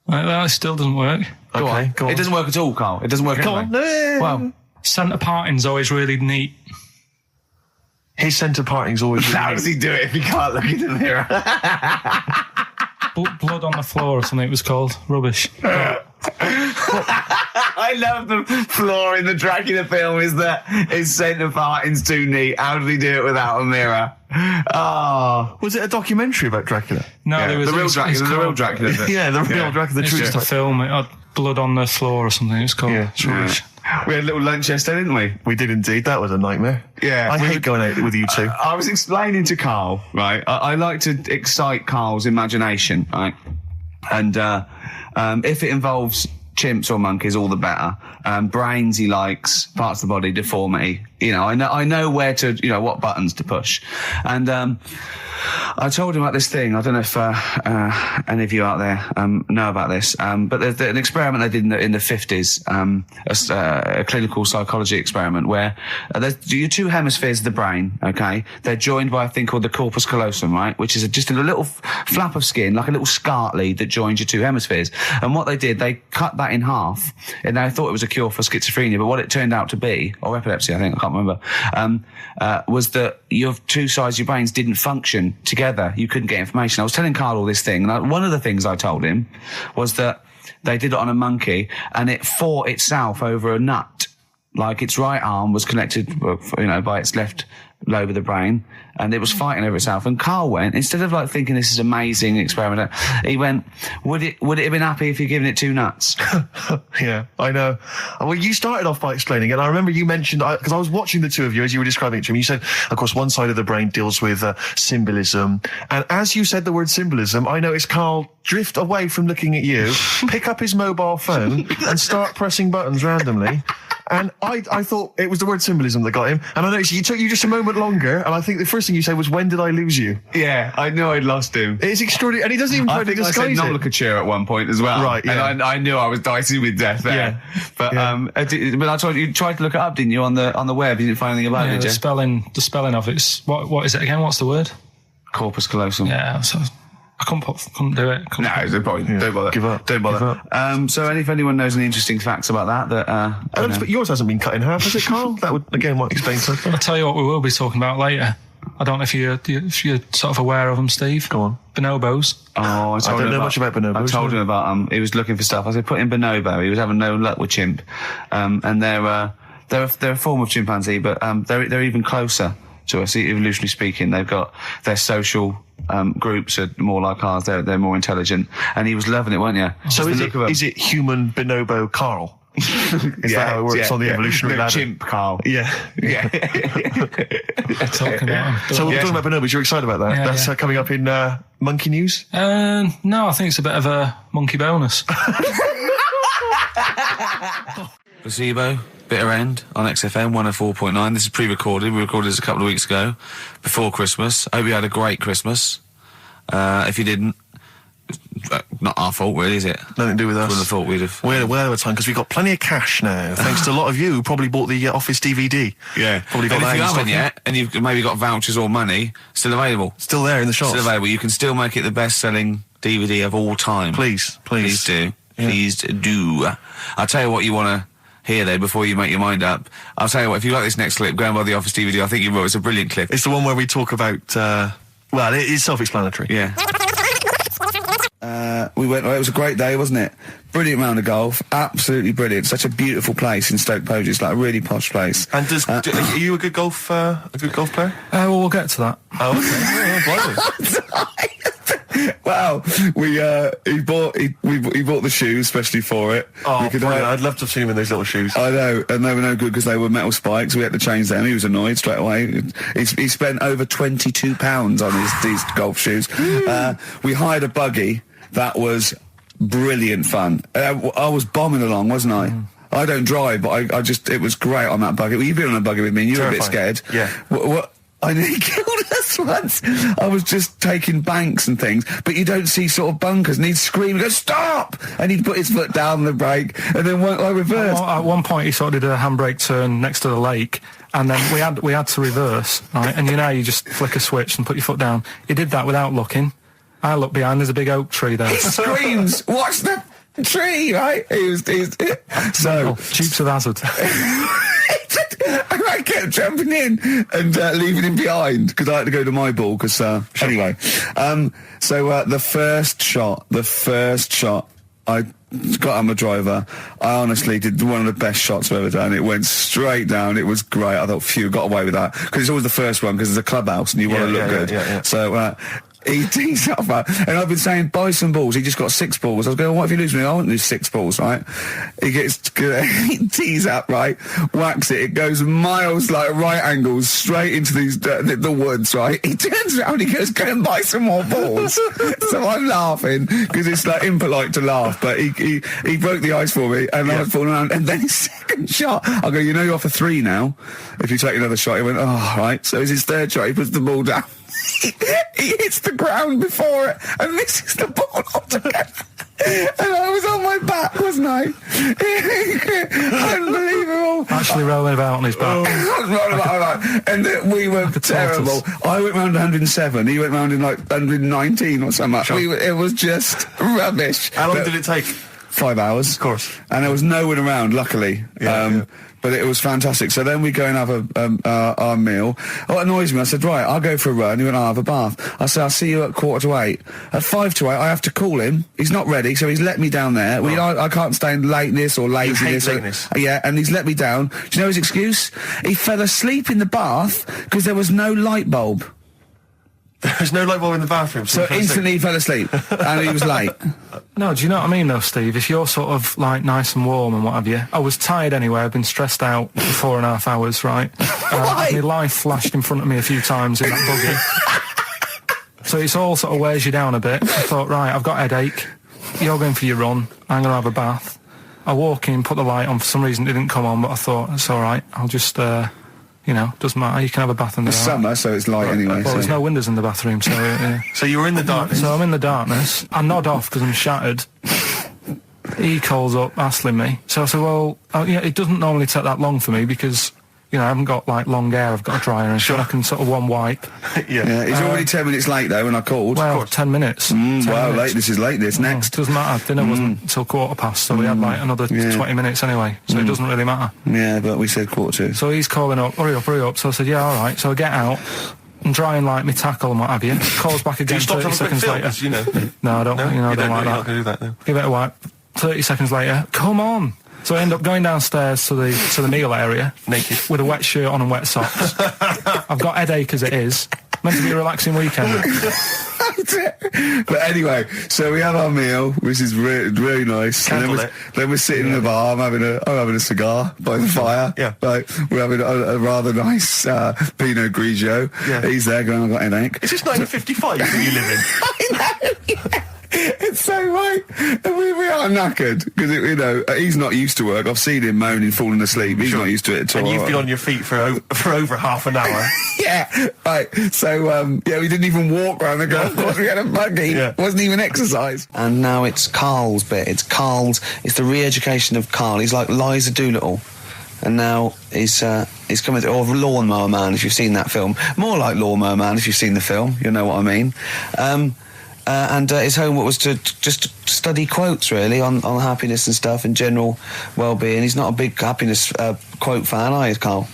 Yeah. That still doesn't work. Go on. Go on. It doesn't work at all, Carl. It doesn't work. Go anyway. on. Well, Centre parting's always really neat. His centre parting's always... how does he do it if he can't look in the mirror? Blood on the floor or something it was called. Rubbish. I love the flaw in the Dracula film is that his centre parting's too neat. How did he do it without a mirror? Oh. Was it a documentary about Dracula? No, Yeah, there was the real it's Dracula. The real called- Dracula. Yeah, the real Dracula, the It's true just a story. film. It had blood on the floor or something. It's called. Yeah. It's rubbish. We had a little lunch yesterday, didn't we? We did indeed. That was a nightmare. Yeah, I we hate would- going out with you two. I was explaining to Carl, right? I like to excite Carl's imagination, right? And if it involves chimps or monkeys, all the better. Brains he likes, parts of the body, deformity. You know, I know where to, you know, what buttons to push. And I told him about this thing. I don't know if any of you out there know about this, but there's an experiment they did in the 50s, a clinical psychology experiment where there's your two hemispheres of the brain, okay? They're joined by a thing called the corpus callosum, right? Which is just a little flap of skin, like a little scarlet lead that joins your two hemispheres. And what they did, they cut that in half, and they thought it was a cure for schizophrenia, but what it turned out to be, or epilepsy, I think, I can't remember, was that your two sides of your brains didn't function together. You couldn't get information. I was telling Carl all this thing, and one of the things I told him was that they did it on a monkey, and it fought itself over a nut. Like its right arm was connected, you know, by its left lobe of the brain, and it was fighting over itself. And Carl went, instead of like thinking this is amazing experiment, he went, would it have been happy if you'd given it two nuts? Yeah, I know. Well, you started off by explaining it, and I remember you mentioned, because I was watching the two of you as you were describing it to me, you said, of course, one side of the brain deals with symbolism, and as you said the word symbolism, I noticed Carl drift away from looking at you, pick up his mobile phone, and start pressing buttons randomly. And I thought it was the word symbolism that got him. And I noticed it took you just a moment longer. And I think the first thing you said was, when did I lose you? Yeah, I knew I'd lost him. It's extraordinary. And he doesn't even try I to think I said disguise it. nomenclature at one point as well. Right, yeah. And I knew I was dicey with death there. Yeah. But Yeah. but I told you tried to look it up, didn't you, on the web? You didn't find anything about Yeah, it, did the you? spelling of it's what is it again? What's the word? Corpus callosum. Yeah, so I couldn't do it. No, it's no point. Yeah. Don't bother. Give up. Don't bother. Give up. So if anyone knows any interesting facts about that I don't know. But yours hasn't been cut in half, has it, Carl? That would, again, might explain something. I'll tell you what we will be talking about later. I don't know if you're sort of aware of them, Steve. Go on. Bonobos. Oh, I don't know much about bonobos. I told him about he was looking for stuff. I said put in bonobo. He was having no luck with chimp, and they're a form of chimpanzee, but they're even closer to us, evolutionarily speaking. They've got their social groups are more like ours. They're more intelligent, and he was loving it, weren't you? So Just the look of 'em. is it human bonobo Carl? Is that how it works on the evolutionary No, ladder? chimp, Carl. Yeah. Yeah. Talking about them. So we're talking about bonobos. You're excited about that? Yeah, That's yeah. Coming up in Monkey News? No, I think it's a bit of a monkey bonus. Placebo, Bitter End on XFM 104.9. This is pre-recorded. We recorded this a couple of weeks ago, before Christmas. Hope you had a great Christmas. If you didn't, not our fault, really, is it? Nothing to do with us. Wouldn't have thought we'd have. We're aware of the time because we've got plenty of cash now, thanks to a lot of you who probably bought the Office DVD. Yeah. Probably got And that if you in stock haven't yet, and you've maybe got vouchers or money, still available. Still there in the shops. Still available. You can still make it the best-selling DVD of all time. Please. Please do. Yeah. Please do. I'll tell you what you want to hear, though, before you make your mind up. I'll tell you what, if you like this next clip, go and buy the Office DVD. I think you will. It's a brilliant clip. It's the one where we talk about, well, it is self-explanatory. Yeah. We went. It was a great day, wasn't it? Brilliant round of golf, absolutely brilliant. Such a beautiful place in Stoke Poges, it's like a really posh place. And are you a good golf player? Well, we'll get to that. Oh, okay. Wow, he bought the shoes especially for it. Oh, I'd love to have seen him in those little shoes. I know, and they were no good because they were metal spikes. We had to change them. He was annoyed straight away. He spent over £22 on these golf shoes. We hired a buggy that was brilliant fun. I was bombing along, wasn't I? I don't drive, but it was great on that buggy. Well, you've been on a buggy with me and you were a bit scared. Yeah. What I nearly killed us once. I was just taking banks and things, but you don't see sort of bunkers, and he'd scream, go, stop! And he'd put his foot down the brake, and then I reversed. At one point, he sort of did a handbrake turn next to the lake, and then we had to reverse, right? And you know, you just flick a switch and put your foot down. He did that without looking. I looked behind, there's a big oak tree there. He screams, watch the tree, right? So Dukes of Hazzard. And I kept jumping in and leaving him behind because I had to go to my ball. Because anyway, the first shot, I got on my driver. I honestly did one of the best shots I've ever done. It went straight down. It was great. I thought, phew, got away with that because it's always the first one because it's a clubhouse and you want to look good. Yeah. So. He tees up, and I've been saying, buy some balls. He just got 6 balls. I was going, what if you lose me? I won't lose 6 balls, right? He tees up, right? Whacks it. It goes miles, like right angles, straight into these the woods, right? He turns around, he goes, go and buy some more balls. So I'm laughing because it's like impolite to laugh, but he broke the ice for me, and I was falling around. And then his second shot, I go, you know, you're off a 3 now. If you take another shot, he went, oh, right. So it's his third shot. He puts the ball down. He hits the ground before it and misses the ball altogether. And I was on my back, wasn't I? Unbelievable. Actually rolling about on his back. And we were terrible. I went round 107. He went round in like 119 or something. Sure. It was just rubbish. How long did it take? 5 hours. Of course. And there was no one around, luckily. But it was fantastic. So then we go and have our meal. What annoys me, I said, right, I'll go for a run. He went, I'll have a bath. I said, I'll see you at 7:45. At 7:55, I have to call him. He's not ready, so he's let me down there. I can't stand lateness or laziness. You hate lateness. Yeah, and he's let me down. Do you know his excuse? He fell asleep in the bath because there was no light bulb. There's no light bulb in the bathroom. So instantly he fell asleep, and he was late. No, do you know what I mean, though, Steve? If you're sort of, like, nice and warm and what have you... I was tired anyway. I've been stressed out for 4.5 hours, right? My life flashed in front of me a few times in that buggy. So it's all sort of wears you down a bit. I thought, right, I've got a headache. You're going for your run. I'm going to have a bath. I walk in, put the light on. For some reason, it didn't come on, but I thought, it's all right. I'll just... doesn't matter. You can have a bath in the It's summer, so it's light anyway. Well, there's no windows in the bathroom, so... So you were in the darkness? So I'm in the darkness. I nod off because I'm shattered. He calls up, hassling me. So I said, well, it doesn't normally take that long for me because, I haven't got, like, long hair. I've got a dryer and so I can sort of one wipe. Yeah. He's already 10 minutes late, though, when I called. Well, 10 minutes. 10 minutes. This is late, next. Doesn't matter. Dinner wasn't until 15:15, so we had, like, another 20 minutes anyway, so it doesn't really matter. Yeah, but we said 1:45. So he's calling up, hurry up. So I said, yeah, all right. So I get out and dry and like my tackle and what have you. Calls back again 30 seconds later. No, I don't, I don't like that. Do that no. Give it a wipe. 30 seconds later, come on. So I end up going downstairs to the meal area. Naked. With a wet shirt on and wet socks. I've got headache as it is. Meant to be a relaxing weekend. But anyway, so we have our meal, which is really nice. And then we're sitting in the bar. I'm having a cigar by the fire. Yeah. Like, we're having a rather nice Pinot Grigio. Yeah. He's there going, I've got a headache. Is this 1955 that you live in? I know. Yeah. So, right, we are knackered because, he's not used to work. I've seen him moaning, falling asleep. He's not used to it at all. And you've been on your feet for over half an hour. Yeah, right. So, we didn't even walk around the golf course. We had a buggy. Yeah. Wasn't even exercise. And now it's Karl's bit. It's the re-education of Karl. He's like Liza Doolittle. And now he's coming to, or Lawnmower Man, if you've seen that film. More like Lawnmower Man, if you've seen the film. You know what I mean. And his homework was to just study quotes, really, on happiness and stuff and general well-being. He's not a big happiness quote fan, are you, Karl?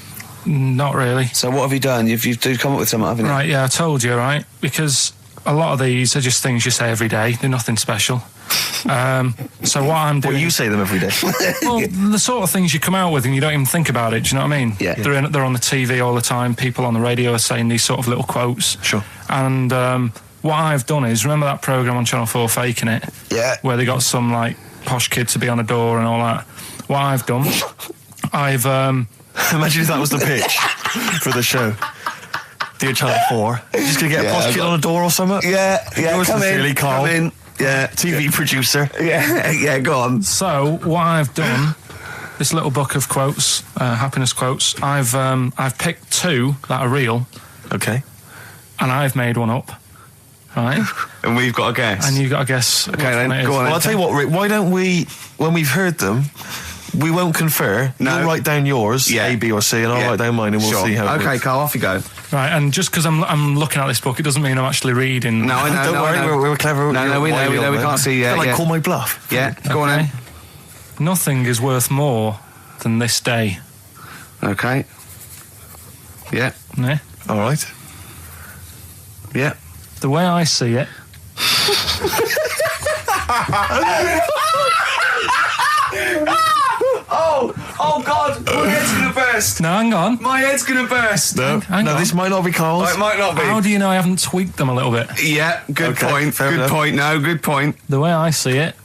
Not really. So what have you done? You've come up with something, haven't you? Right, yeah, I told you, right? Because a lot of these are just things you say every day. They're nothing special. So what I'm doing... Well, you say them every day. Well, the sort of things you come out with and you don't even think about it, do you know what I mean? Yeah. They're on the TV all the time. People on the radio are saying these sort of little quotes. Sure. And what I've done is, remember that programme on Channel 4, Faking It? Yeah. Where they got some, like, posh kid to be on a door and all that. What I've done, I've... Imagine if that was the pitch for the show. Dear Channel 4, you're just going to get a posh kid on a door or something? Yeah, Yours come sincerely, in, Karl. come in. Yeah. TV producer. Yeah, go on. So, what I've done, this little book of quotes, happiness quotes, I've picked two that are real. Okay. And I've made one up. Right? And we've got a guess. And you've got to guess. Okay, then, go on. Well, I'll tell you what, Rick, why don't we, when we've heard them, we won't confer. No. You'll write down yours, A, B, or C, and I'll write down mine, and we'll see how it Okay, works. Karl, off you go. Right, and just because I'm looking at this book, it doesn't mean I'm actually reading. No, I know. Don't worry, we're clever. No, we know. We can't see. Like, call my bluff. Yeah, go on then. Nothing is worth more than this day. Okay. Yeah. Yeah? All right. Yeah. The way I see it... Oh God! My head's gonna burst. No, hang on. My head's gonna burst. No, Hang on. this might not be Karl's. Oh, it might not be. How do you know I haven't tweaked them a little bit? Yeah, good Okay, point. fair Good enough. point. No, good point. The way I see it,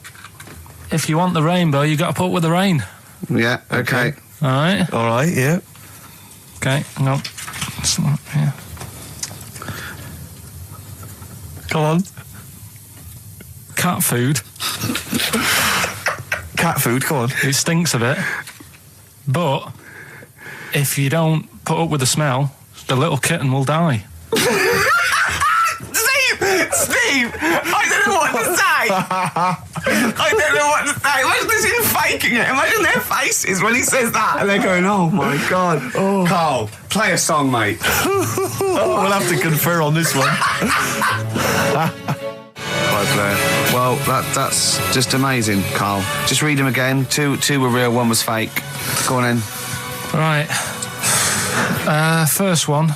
if you want the rainbow, you got to put up with the rain. Yeah. Okay. All right? All right, yeah. Okay, hang on. Yeah. Come on. Cat food. Cat food, come on. It stinks a bit. But if you don't put up with the smell, the little kitten will die. Steve! I don't know what to say! I don't know what to say. Imagine this is faking it. Imagine their faces when he says that. And they're going, oh my God. Oh. Karl, play a song, mate. We'll have to confer on this one. Right, Blair. Well, that's just amazing, Karl. Just read them again. Two were real, one was fake. Go on in. Right. First one.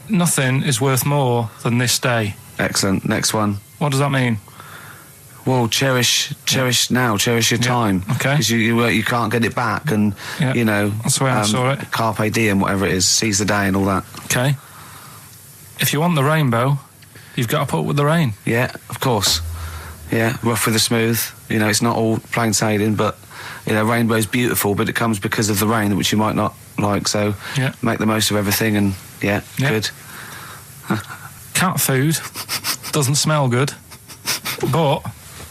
Nothing is worth more than this day. Excellent. Next one. What does that mean? Well, cherish now, cherish your time. Okay. Because you can't get it back, and that's the way I saw it. Carpe diem, whatever it is, seize the day and all that. Okay. If you want the rainbow, you've got to put up with the rain. Yeah, of course. Yeah, rough with the smooth. It's not all plain sailing, but rainbow's beautiful, but it comes because of the rain, which you might not like. So make the most of everything, and good. Cat food doesn't smell good, but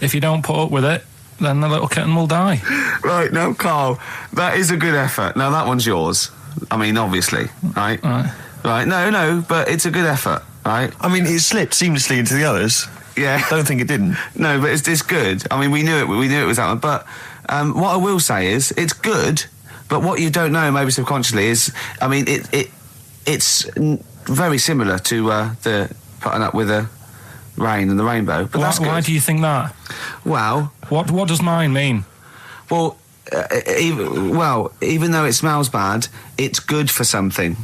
if you don't put up with it, then the little kitten will die. Right, now, Karl, that is a good effort. Now, that one's yours. I mean, obviously, right? Right, no, but it's a good effort, right? I mean, it slipped seamlessly into the others. Yeah. Don't think it didn't. No, but it's good. I mean, we knew it was that one. But what I will say is, it's good, but what you don't know, maybe subconsciously, is, I mean, it's very similar to the putting up with the rain and the rainbow. But that's good. Why do you think that? Well... What does mine mean? Well, even though it smells bad, it's good for something.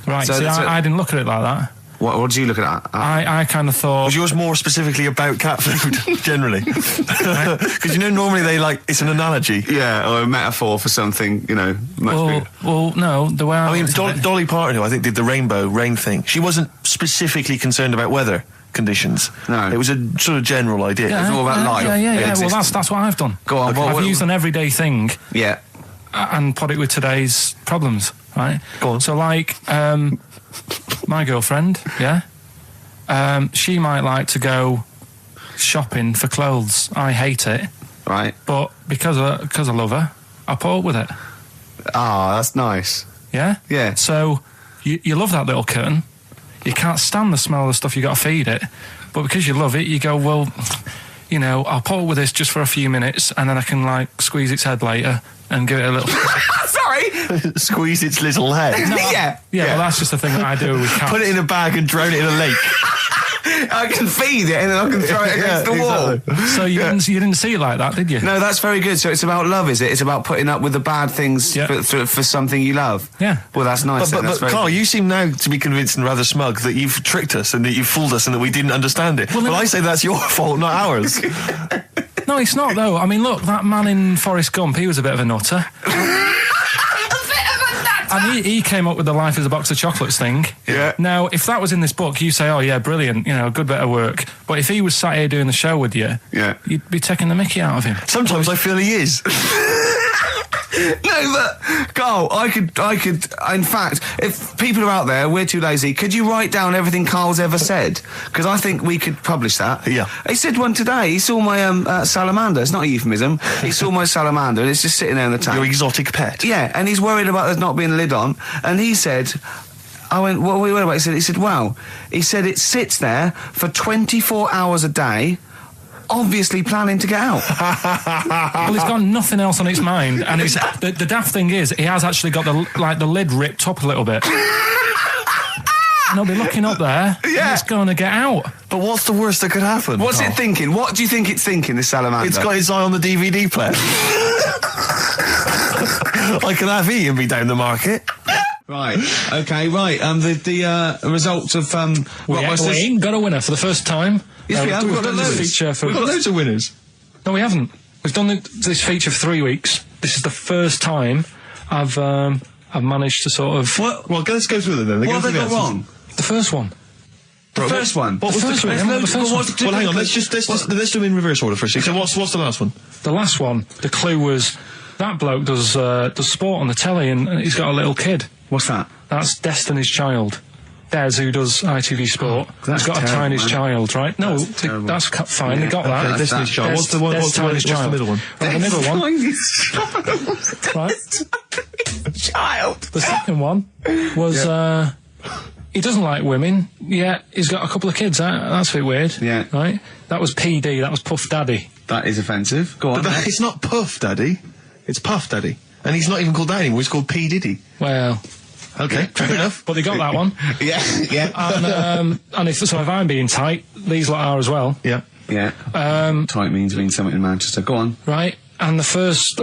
Right, so I didn't look at it like that. What did you look at? I kind of thought... Was yours more specifically about cat food, generally? Because normally it's an analogy. Yeah, or a metaphor for something, much bigger. Well, no, the way I mean, looked at it... Dolly Parton, who I think did the rainbow rain thing, she wasn't specifically concerned about weather conditions. No. It was a sort of general idea. It's all about life. Yeah. Well, that's what I've done. Go on. I've used an everyday thing. Yeah. And put it with today's problems, right? Go on. So, my girlfriend, she might like to go shopping for clothes. I hate it. Right. But because I love her, I put up with it. Ah, that's nice. Yeah? Yeah. So you love that little kitten. You can't stand the smell of the stuff you got to feed it. But because you love it, you go, well, you know, I'll put up with this just for a few minutes and then I can, like, squeeze its head later and give it a little... Sorry! Squeeze its little head. Yeah. Yeah, well, that's just the thing that I do with cats. Put it in a bag and drone it in a lake. I can feed it and then I can throw it against the wall. Exactly. So you didn't see it like that, did you? No, that's very good. So it's about love, is it? It's about putting up with the bad things for something you love. Yeah. Well, that's nice. But Carl, you seem now to be convinced and rather smug that you've tricked us and that you've fooled us and that we didn't understand it. Well, I say that's your fault, not ours. No, it's not, though. I mean, look, that man in Forrest Gump, he was a bit of a nutter. And he came up with the life as a box of chocolates thing. Yeah. Now, if that was in this book, you say, oh, yeah, brilliant, you know, good bit of work. But if he was sat here doing the show with you, you'd be taking the mickey out of him. Sometimes I feel he is. No, but Carl, I could. In fact, if people are out there, we're too lazy. Could you write down everything Carl's ever said? Because I think we could publish that. Yeah. He said one today. He saw my salamander. It's not a euphemism. He saw my salamander, and it's just sitting there in the tank. Your exotic pet. Yeah, and he's worried about there not being a lid on. And he said, I went, what are we worried about? He said, wow. He said it sits there for 24 hours a day, obviously planning to get out. Well, it's got nothing else on its mind, and it's, the daft thing is, he has actually got the lid ripped up a little bit. And he'll be looking up there, and it's going to get out. But what's the worst that could happen? What's it thinking? What do you think it's thinking, this salamander? It's got its eye on the DVD player. I can have Ian be down the market. Right. Okay. Right. The results of We ain't got a winner for the first time. Yes, we have. We've done this feature for... We've got loads of winners. No, we haven't. We've done this feature for 3 weeks. This is the first time I've managed to sort of... What? Well, let's go through them then. What have they got wrong? The first one. The first one. What was the first one? Well, hang on. Let's do them in reverse order first. So what's the last one? The last one. The clue was that bloke does sport on the telly and he's got a little kid. What's that? That's Destiny's Child. Des, who does ITV Sport, has got a tiny child, right? No, that's fine. They got that. Destiny's Child. What's the middle one? Well, the middle one. Right. Child. The second one was he doesn't like women. Yeah, he's got a couple of kids. That's a bit weird. Yeah. Right. That was PD. That was Puff Daddy. That is offensive. Go on. But it's not Puff Daddy. It's Puff Daddy. And he's not even called that anymore. He's called P Diddy. Well. Okay, fair enough. But they got that one. Yeah. And if I'm being tight, these lot are as well. Yeah. Yeah. Tight means something in Manchester. Go on. Right. And the first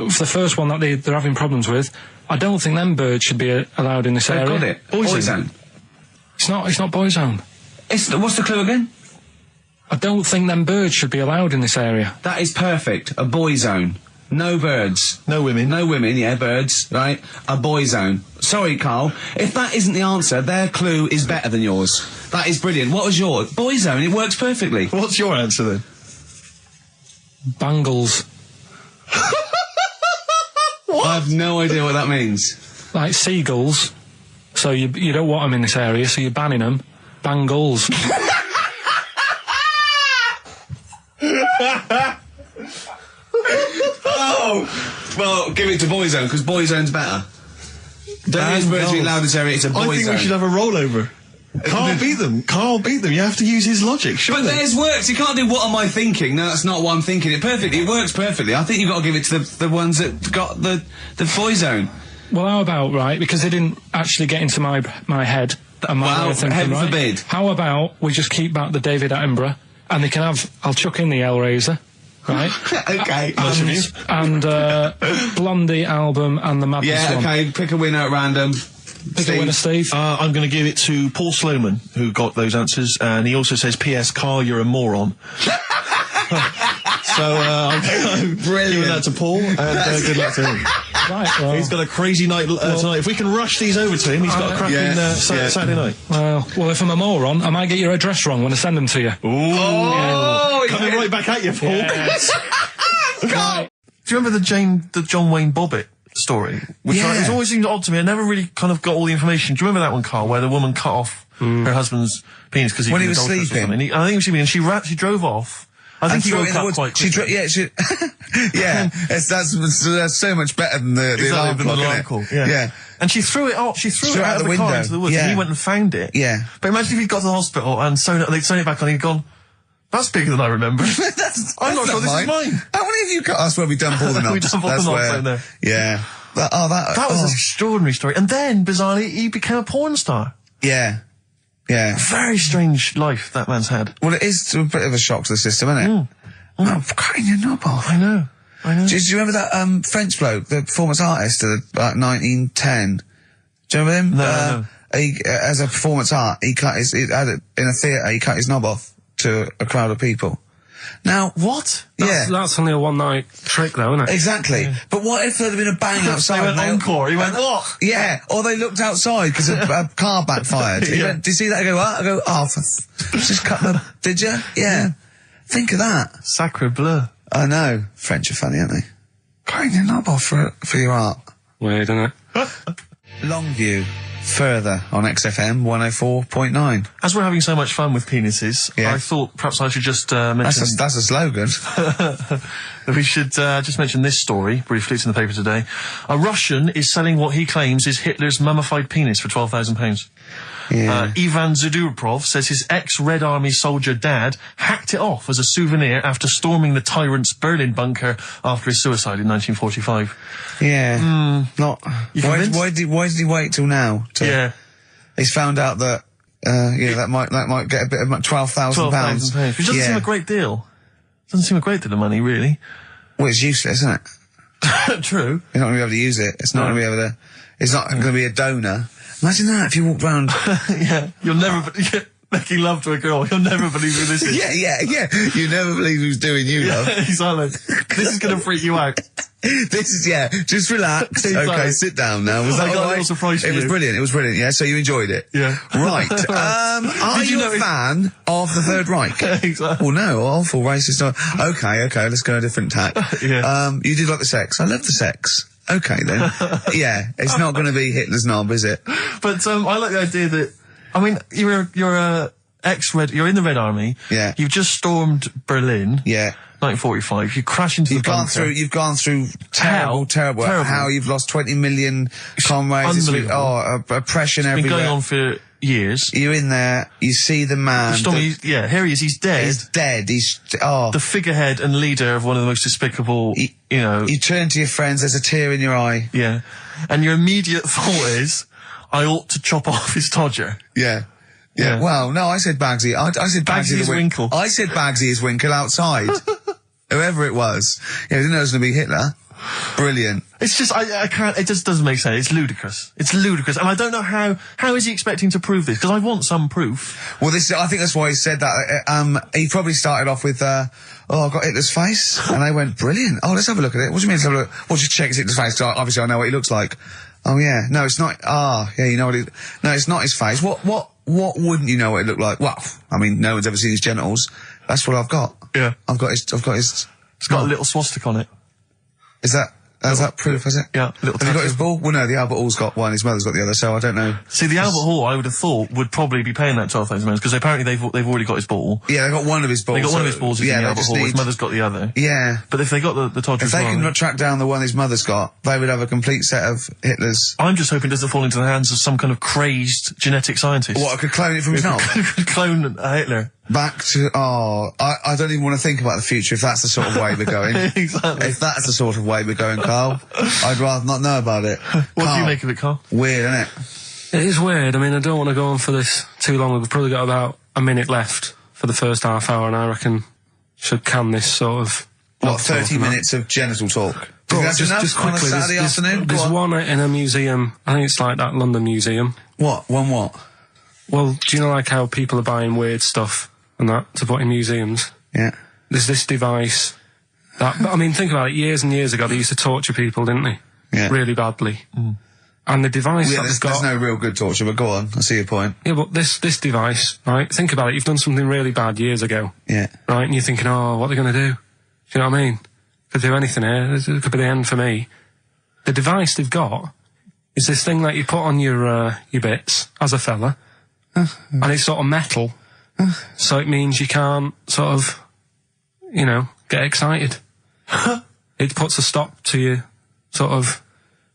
one that they're having problems with, I don't think them birds should be allowed in this area. Got it. Boyzone. It's not Boyzone. What's the clue again? I don't think them birds should be allowed in this area. That is perfect. A boy zone. No birds. No women. No women, yeah, birds, right? A boy zone. Sorry, Carl. If that isn't the answer, their clue is better than yours. That is brilliant. What was yours? Boy zone, it works perfectly. What's your answer then? Bangles. What? I have no idea what that means. Like seagulls. So you don't want them in this area, so you're banning them. Bangles. Oh! Well, give it to Boyzone, because Boyzone's better. Don't use birds being loud in this area, it's a Boyzone. I think we should have a rollover. Can't beat them. You have to use his logic, surely. But theirs works. You can't do what am I thinking. No, that's not what I'm thinking. It works perfectly. I think you've got to give it to the ones that got the Boyzone. Well, how about, right, because they didn't actually get into my head and my way of thinking, heaven right? forbid. How about we just keep back the David Attenborough, and they can have, I'll chuck in the Hellraiser, right? Okay. And Blondie album and the Madness one. Yeah, okay, pick a winner at random. Pick a winner, Steve. I'm going to give it to Paul Sloman, who got those answers, and he also says, P.S. Carl, you're a moron. So I'm giving that to Paul, and good luck to him. Right, well, he's got a crazy night tonight. If we can rush these over to him, he's got a cracking Saturday night. Well, if I'm a moron, I might get your address wrong when I send them to you. Oh, coming right back at you, Paul. Yes. Right. Do you remember the John Wayne Bobbitt story? Which it's always seemed odd to me. I never really kind of got all the information. Do you remember that one, Carl, where the woman cut off her husband's penis because he was sleeping? I think he was sleeping, and she drove off. I think he threw it woke in the up woods. quite She quickly. that's so much better than the alarm Exactly, clock, the isn't alarm it? call. Yeah. And she threw it out. She threw it out of the car into the woods, and he went and found it. Yeah. But imagine if he'd got to the hospital and they'd sewn it back on, and he'd gone, "That's bigger than I remember." I'm not sure this is mine. How many of you got us where we dump all the knobs? We dump all the knobs in there. Yeah. That was an extraordinary story. And then, bizarrely, he became a porn star. Yeah. Yeah. Very strange life that man's had. Well, it is a bit of a shock to the system, isn't it? Oh, cutting your knob off. I know. Do you remember that French bloke, the performance artist of about 1910? Do you remember him? No. He, as a performance art, he had it in a theatre, he cut his knob off to a crowd of people. Now, what? That's only a one-night trick, though, isn't it? Exactly. Yeah. But what if there had been a bang outside? They went encore. He went, what? Yeah. Or they looked outside because a car backfired. He went, did you see that? I go, what? I go, just cut the... Did you? Yeah. Think of that. Sacre bleu. I know. French are funny, aren't they? Cutting your knob off for your art. Weird, isn't it? Longview. Further on XFM 104.9. As we're having so much fun with penises, I thought perhaps I should just mention... That's a slogan. We should just mention this story briefly. It's in the paper today. A Russian is selling what he claims is Hitler's mummified penis for £12,000. Yeah. Ivan Zadurprov says his ex-Red Army soldier dad hacked it off as a souvenir after storming the tyrant's Berlin bunker after his suicide in 1945. Yeah. Not. Why did he wait till now? He's found out that that might get a bit of £12,000. Which doesn't seem a great deal. Doesn't seem a great deal of money, really. Well, it's useless, isn't it? True. You're not going to be able to use it. It's not going to be able to. It's not going to be a donor. Imagine that if you walked round. Yeah, you'll never making love to a girl. You'll never believe who this is. Yeah. You never believe who's doing you, love. Exactly. This is going to freak you out. This is, just relax. Exactly. Okay, sit down now. Was that I got all a right? little surprise for you. It was brilliant, yeah? So you enjoyed it? Yeah. Right. Are you a fan of the Third Reich? Exactly. Well, no, awful racist. Okay, let's go a different tack. You did like the sex. I love the sex. Okay, then. Yeah, it's not going to be Hitler's knob, is it? But I like the idea that, I mean, you're in the Red Army. Yeah. You've just stormed Berlin. Yeah. 1945. You crash into the bunker. You've gone through terrible. How you've lost 20 million comrades. Unbelievable. Oppression It's everywhere. been going on for years. You're in there, you see the man. Here he is, he's dead. He's dead, the figurehead and leader of one of the most despicable, You turn to your friends, there's a tear in your eye. Yeah. And your immediate thought is, I ought to chop off his todger. Yeah. Well, no, I said Bagsy. I said Bagsy is Winkle. I said Bagsy is Winkle outside. Whoever it was. Yeah, I didn't know it was going to be Hitler. Brilliant. It's just, I can't, it just doesn't make sense. It's ludicrous. And I don't know how is he expecting to prove this? Because I want some proof. Well, I think that's why he said that. He probably started off with, I've got Hitler's face. And they went, brilliant. Oh, let's have a look at it. What do you mean, let's have a look? Well, just check his Hitler's face, because obviously I know what he looks like. Oh, yeah. No, it's not. You know what no, it's not his face. What wouldn't you know what it looked like? Well, I mean, no one's ever seen his genitals. That's what I've got. Yeah. I've got his. It's got a little swastika on it. Is that proof, is it? Yeah. Have you got his ball? Well, no, the Albert Hall's got one, his mother's got the other, so I don't know. See, the Albert Hall, I would have thought, would probably be paying that £12,000, because apparently they've already got his ball. Yeah, they got one of his balls. They got one of his balls in the Albert Hall, his mother's got the other. Yeah. But if they got the Todger if they can track down the one his mother's got, they would have a complete set of Hitler's. I'm just hoping it doesn't fall into the hands of some kind of crazed genetic scientist. What, could clone it from his knob? Could clone Hitler. Back to, I don't even want to think about the future if that's the sort of way we're going. Exactly. If that's the sort of way we're going, Carl, I'd rather not know about it. What do you make of it, Carl? Weird, isn't it? It is weird. I mean, I don't want to go on for this too long. We've probably got about a minute left for the first half hour, and I reckon should can this sort of... What, 30 minutes of genital talk? That's enough just quickly, on a Saturday afternoon? There's one in a museum, I think it's like that London Museum. What? One what? Well, do you know like how people are buying weird stuff and that to put in museums? Yeah. There's this device that, I mean, think about it, years and years ago they used to torture people, didn't they? Yeah. Really badly. Mm. And the device that they've got... There's no real good torture, but go on, I see your point. Yeah, but this device, right, think about it, you've done something really bad years ago. Yeah. Right, and you're thinking, what are they going to do? Do you know what I mean? Could do anything here, it could be the end for me. The device they've got is this thing that you put on your bits, as a fella, and it's sort of metal, so it means you can't sort of you know, get excited. It puts a stop to you, sort of.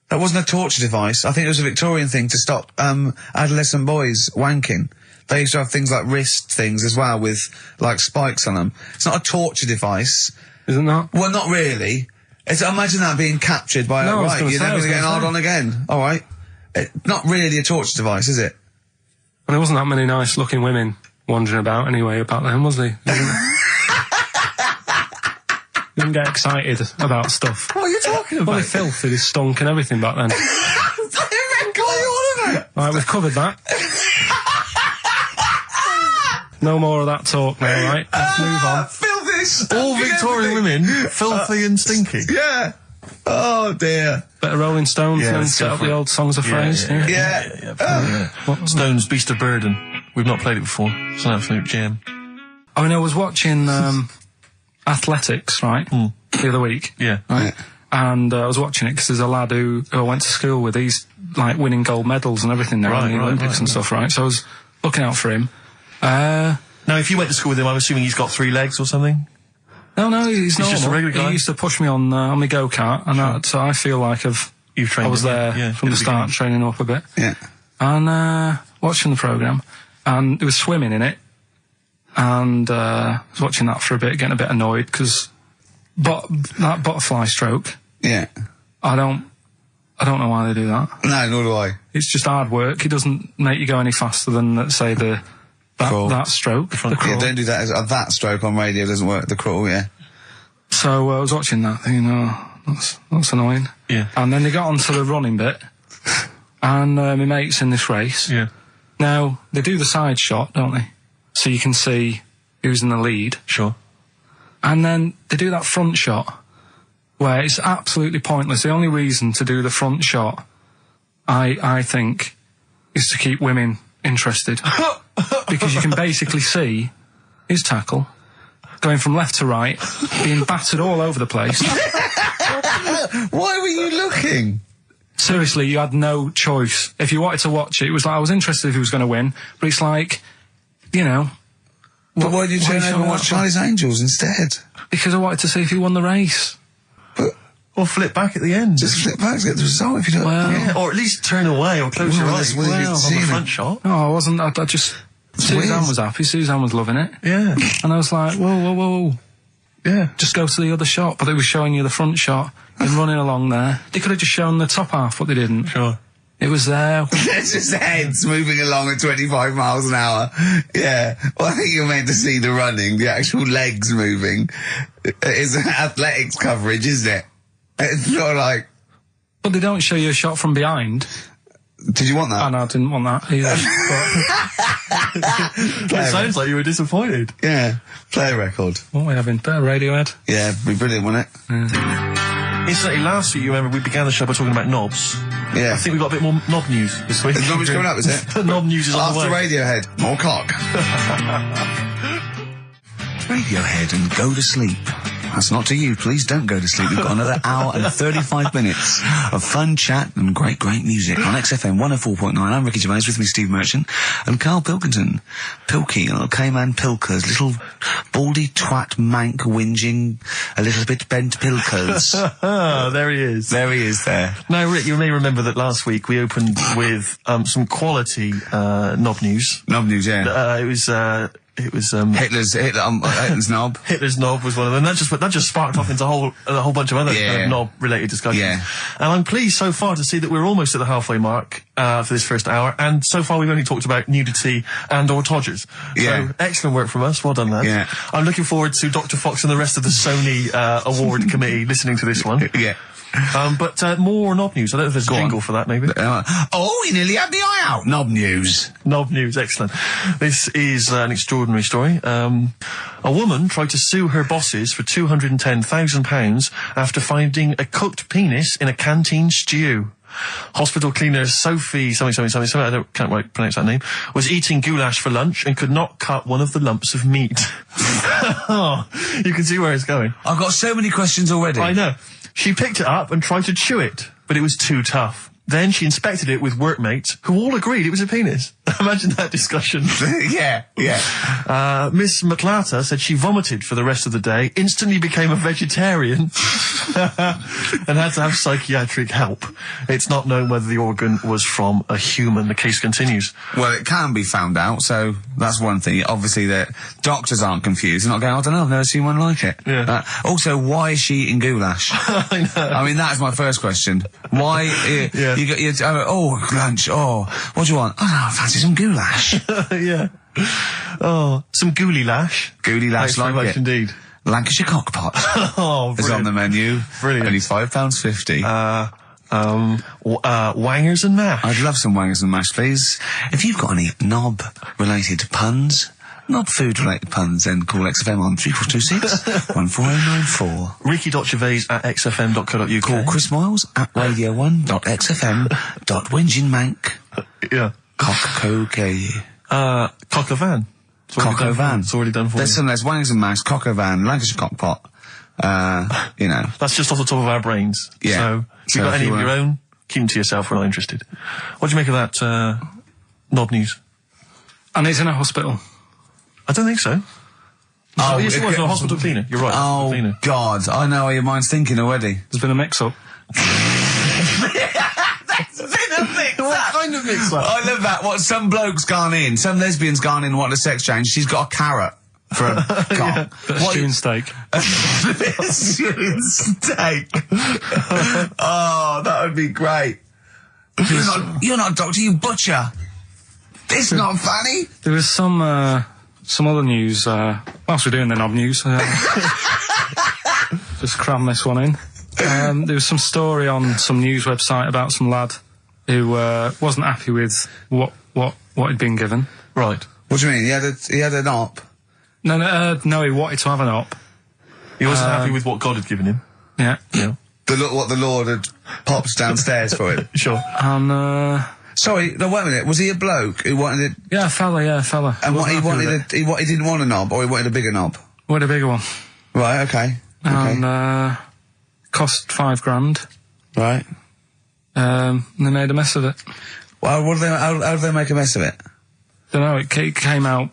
That wasn't a torture device. I think it was a Victorian thing to stop adolescent boys wanking. They used to have things like wrist things as well with, like, spikes on them. It's not a torture device. Isn't that? Well, not really. Imagine that being captured by No, right, you're never going to get hard on again. All right. Not really a torture device, is it? And there wasn't that many nice-looking women wandering about anyway about then, was there? You didn't get excited about stuff. What are you talking about? Well, the filth, it stunk and everything back then. What are you on about? Right, we've covered that. No more of that talk now, right? Let's move on. Filthy, all Victorian women, filthy and stinky. Yeah. Oh, dear. Better Rolling Stones Yeah, and let's set go up for the it. old songs of phrase. Yeah. Stones, Beast of Burden. We've not played it before. It's an absolute gem. I mean, I was watching athletics, right, the other week. Yeah. Right? And I was watching it because there's a lad who I went to school with. He's, like, winning gold medals and everything now in the Olympics and stuff, right? So I was looking out for him. Now, if you went to school with him, I'm assuming he's got 3 legs or something? No, he's normal. just a regular guy? He used to push me on my go-kart, and so I feel like I was there from the start, training up a bit. Yeah. And watching the programme, and there was swimming in it, and I was watching that for a bit, getting a bit annoyed, because that butterfly stroke, Yeah. I don't know why they do that. No, nor do I. It's just hard work. It doesn't make you go any faster than, let's say, that stroke. The crawl. Yeah, don't do that. That stroke on radio doesn't work. The crawl, yeah. So I was watching that, thinking, that's annoying. Yeah. And then they got onto the running bit, and my mate's in this race. Yeah. Now, they do the side shot, don't they? So you can see who's in the lead. Sure. And then they do that front shot, where it's absolutely pointless. The only reason to do the front shot, I think, is to keep women interested. Because you can basically see his tackle going from left to right, being battered all over the place. Why were you looking? Seriously, you had no choice. If you wanted to watch it, it was like, I was interested if he was going to win, but it's like, you know... But why did you turn over and watch Charlie's Angels instead? Because I wanted to see if he won the race. Or flip back at the end. Just flip back to get the result if you don't... Well... Yeah, or at least turn away or close your eyes well, on the front shot. No, I wasn't. I just... Suzanne weird. was happy. Suzanne was loving it. Yeah. And I was like, whoa. Yeah. Just go to the other shot. But they were showing you the front shot and running along there. They could have just shown the top half, but they didn't. Sure. It was there. It's just heads moving along at 25 miles an hour. Yeah. Well, I think you're meant to see the running, the actual legs moving. It's athletics coverage, isn't it? It's not like... But they don't show you a shot from behind. Did you want that? Oh, no, I didn't want that either. It sounds like you were disappointed. Yeah. Play a record. What are we having? Better Radiohead? Yeah, it'd be brilliant, wouldn't it? Incidentally, last week, you remember, we began the show by talking about knobs. Yeah. I think we've got a bit more knob news this week. Is knobs coming up, is it? The knob news is on the After way. Radiohead, more cock. Radiohead and go to sleep. That's not to you. Please don't go to sleep. We've got another hour and 35 minutes of fun chat and great music on XFM 104.9. I'm Ricky Gervais, with me Steve Merchant and Karl Pilkington. Pilky, little K-man Pilkers, little baldy twat mank whinging, a little bit bent Pilkers. There he is. There he is there. Now, Rick, you may remember that last week we opened with some quality knob news. Knob news, yeah. It was Hitler's knob. Hitler's knob was one of them. That just sparked off into a whole bunch of other kind of knob-related discussions. Yeah. And I'm pleased so far to see that we're almost at the halfway mark for this first hour, and so far we've only talked about nudity and/or todgers. Yeah. So excellent work from us. Well done, lads. Yeah. I'm looking forward to Dr. Fox and the rest of the Sony award committee listening to this one. Yeah. But more knob news. I don't know if there's a jingle for that, maybe. Oh, you nearly had the eye out. Knob news. Knob news, excellent. This is an extraordinary story. A woman tried to sue her bosses for £210,000 after finding a cooked penis in a canteen stew. Hospital cleaner Sophie something, I can't quite pronounce that name, was eating goulash for lunch and could not cut one of the lumps of meat. Oh, you can see where it's going. I've got so many questions already. I know. She picked it up and tried to chew it, but it was too tough. Then she inspected it with workmates, who all agreed it was a penis. Imagine that discussion. Yeah. Miss McClarter said she vomited for the rest of the day, instantly became a vegetarian, and had to have psychiatric help. It's not known whether the organ was from a human. The case continues. Well, it can be found out, so that's one thing. Obviously, the doctors aren't confused. They're not going, I don't know, I've never seen one like it. Yeah. Also, why is she eating goulash? I know. I mean, that's my first question. Why, Yeah. you get, lunch, what do you want? Oh, no, I fancy some goulash. Yeah. Oh, some gooly lash. Goulash, Thanks very like much it. indeed. Lancashire cockpot Oh, is on the menu. Brilliant. Only £5.50. Wangers and mash. I'd love some wangers and mash, please. If you've got any knob-related puns, knob-food-related puns, then call XFM on 3426-14094. Ricky.Gervais at xfm.co.uk. Call Chris Miles at radio1.xfm.winginmank. Yeah. Cock-co-gay. Cock a van. Cock-o-van. It's already done for There's you. wangers and mash, cock-o-van, Lancashire cockpot. That's just off the top of our brains. Yeah. So, if you've got any of your own, keep them to yourself. We're not interested. What do you make of that, knob news? And he's in a hospital. I don't think so. Oh, yes, it was a hospital cleaner. You're right. Oh, cleaner. God. I know how your mind's thinking already. There's been a mix-up. What kind of mix-up? I love that. What, some bloke's gone in, some lesbian's gone in and wanted a sex change. She's got a carrot for a cock. Bit of stewing steak. Stewing steak. Oh, that would be great. You're not a doctor, you butcher. This is not funny. There was some other news, whilst we're doing the knob news, just cram this one in. There was some story on some news website about some lad who wasn't happy with what he'd been given. Right. What do you mean? He had an op? No, he wanted to have an op. He wasn't happy with what God had given him. Yeah. Yeah. What the Lord had popped downstairs for it. Sure. And, Sorry, no, wait a minute. Was he a bloke who wanted it? yeah, a fella. And what he wanted, he didn't want a knob, or he wanted a bigger knob? Wanted a bigger one. Right, okay. And, cost $5,000. Right. And they made a mess of it. Well, how did they make a mess of it? Don't know, it came out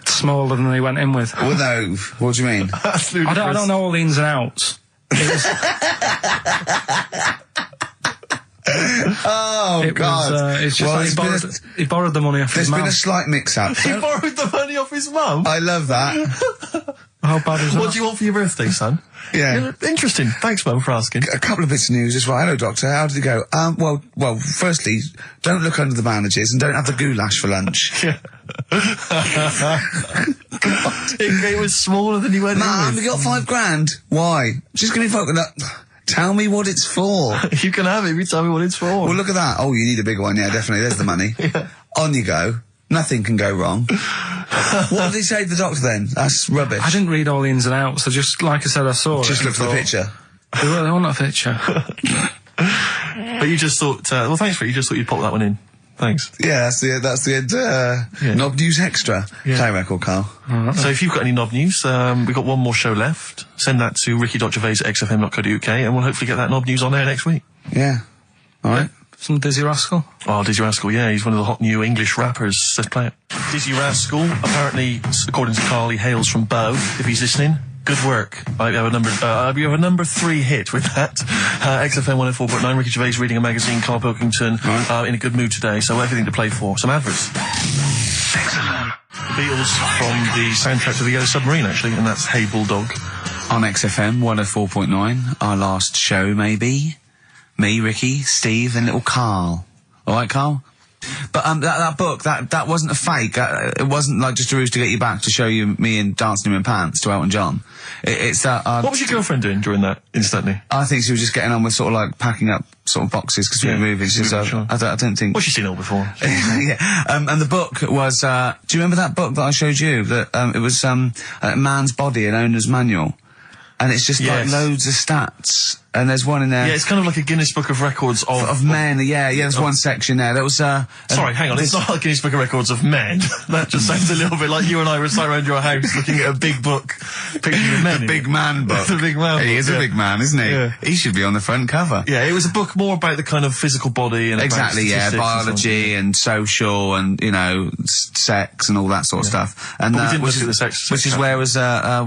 smaller than they went in with. Well, no. What do you mean? Absolutely. I don't know all the ins and outs. Oh, God. It's just like he borrowed the money off his mum. There's been a slight mix-up. He borrowed the money off his mum? I love that. How bad is that? What do you want for your birthday, son? Yeah. Interesting. Thanks, Mum, for asking. A couple of bits of news as well. Hello, Doctor. How did it go? Well, firstly, don't look under the bandages and don't have the goulash for lunch. Yeah. It was smaller than you went Mum, in we with. got $5,000. Why? Just give me $5,000. Tell me what it's for. You can have it if you tell me what it's for. Well, look at that. Oh, you need a bigger one. Yeah, definitely. There's the money. Yeah. On you go. Nothing can go wrong. What did he say to the doctor then? That's rubbish. I didn't read all the ins and outs. I just, like I said, I saw Just it. look for the picture. They want a picture. But you just thought, well, thanks for it. You just thought you'd pop that one in. Thanks. Yeah, that's the end. Knob News Extra. Yeah. Play record, Carl. So if you've got any knob news, we've got one more show left. Send that to ricky.gervais@xfm.co.uk and we'll hopefully get that knob news on air next week. Yeah. All right. Some Dizzy Rascal. Oh, Dizzy Rascal, yeah, he's one of the hot new English rappers. Let's play it. Dizzy Rascal, apparently, according to Carl, he hails from Bow, if he's listening. Good work. We have a number 3 hit with that. XFM 104.9, Ricky Gervais reading a magazine, Karl Pilkington, in a good mood today, so everything to play for. Some adverts. Excellent. The Beatles from the soundtrack to The Yellow Submarine, actually, and that's Hey Bulldog. On XFM 104.9, our last show, maybe. Me, Ricky, Steve, and little Carl. All right, Carl? But that book, that wasn't a fake. It wasn't like just a ruse to get you back to show you me and dancing in my pants to Elton John. It's that. What was your girlfriend doing during that, instantly? I think she was just getting on with sort of like packing up sort of boxes because we were moving. So sure. I don't think. Well, she's seen it all before. Yeah. And the book was. Do you remember that book that I showed you? That it was A Man's Body, an Owner's Manual. And it's just like loads of stats and there's one in there. Yeah, it's kind of like a Guinness Book of Records of men. Yeah, there's one section there. That was sorry, hang on. It's not like Guinness Book of Records of men. That just sounds a little bit like you and I were sat around your house looking at a big book, picture of men. The big man book. The big man book. He is a big man, isn't he? Yeah. He should be on the front cover. Yeah, it was a book more about the kind of physical body and exactly, about biology and social and sex and all that sort of stuff. And we didn't look at the sex, which is where we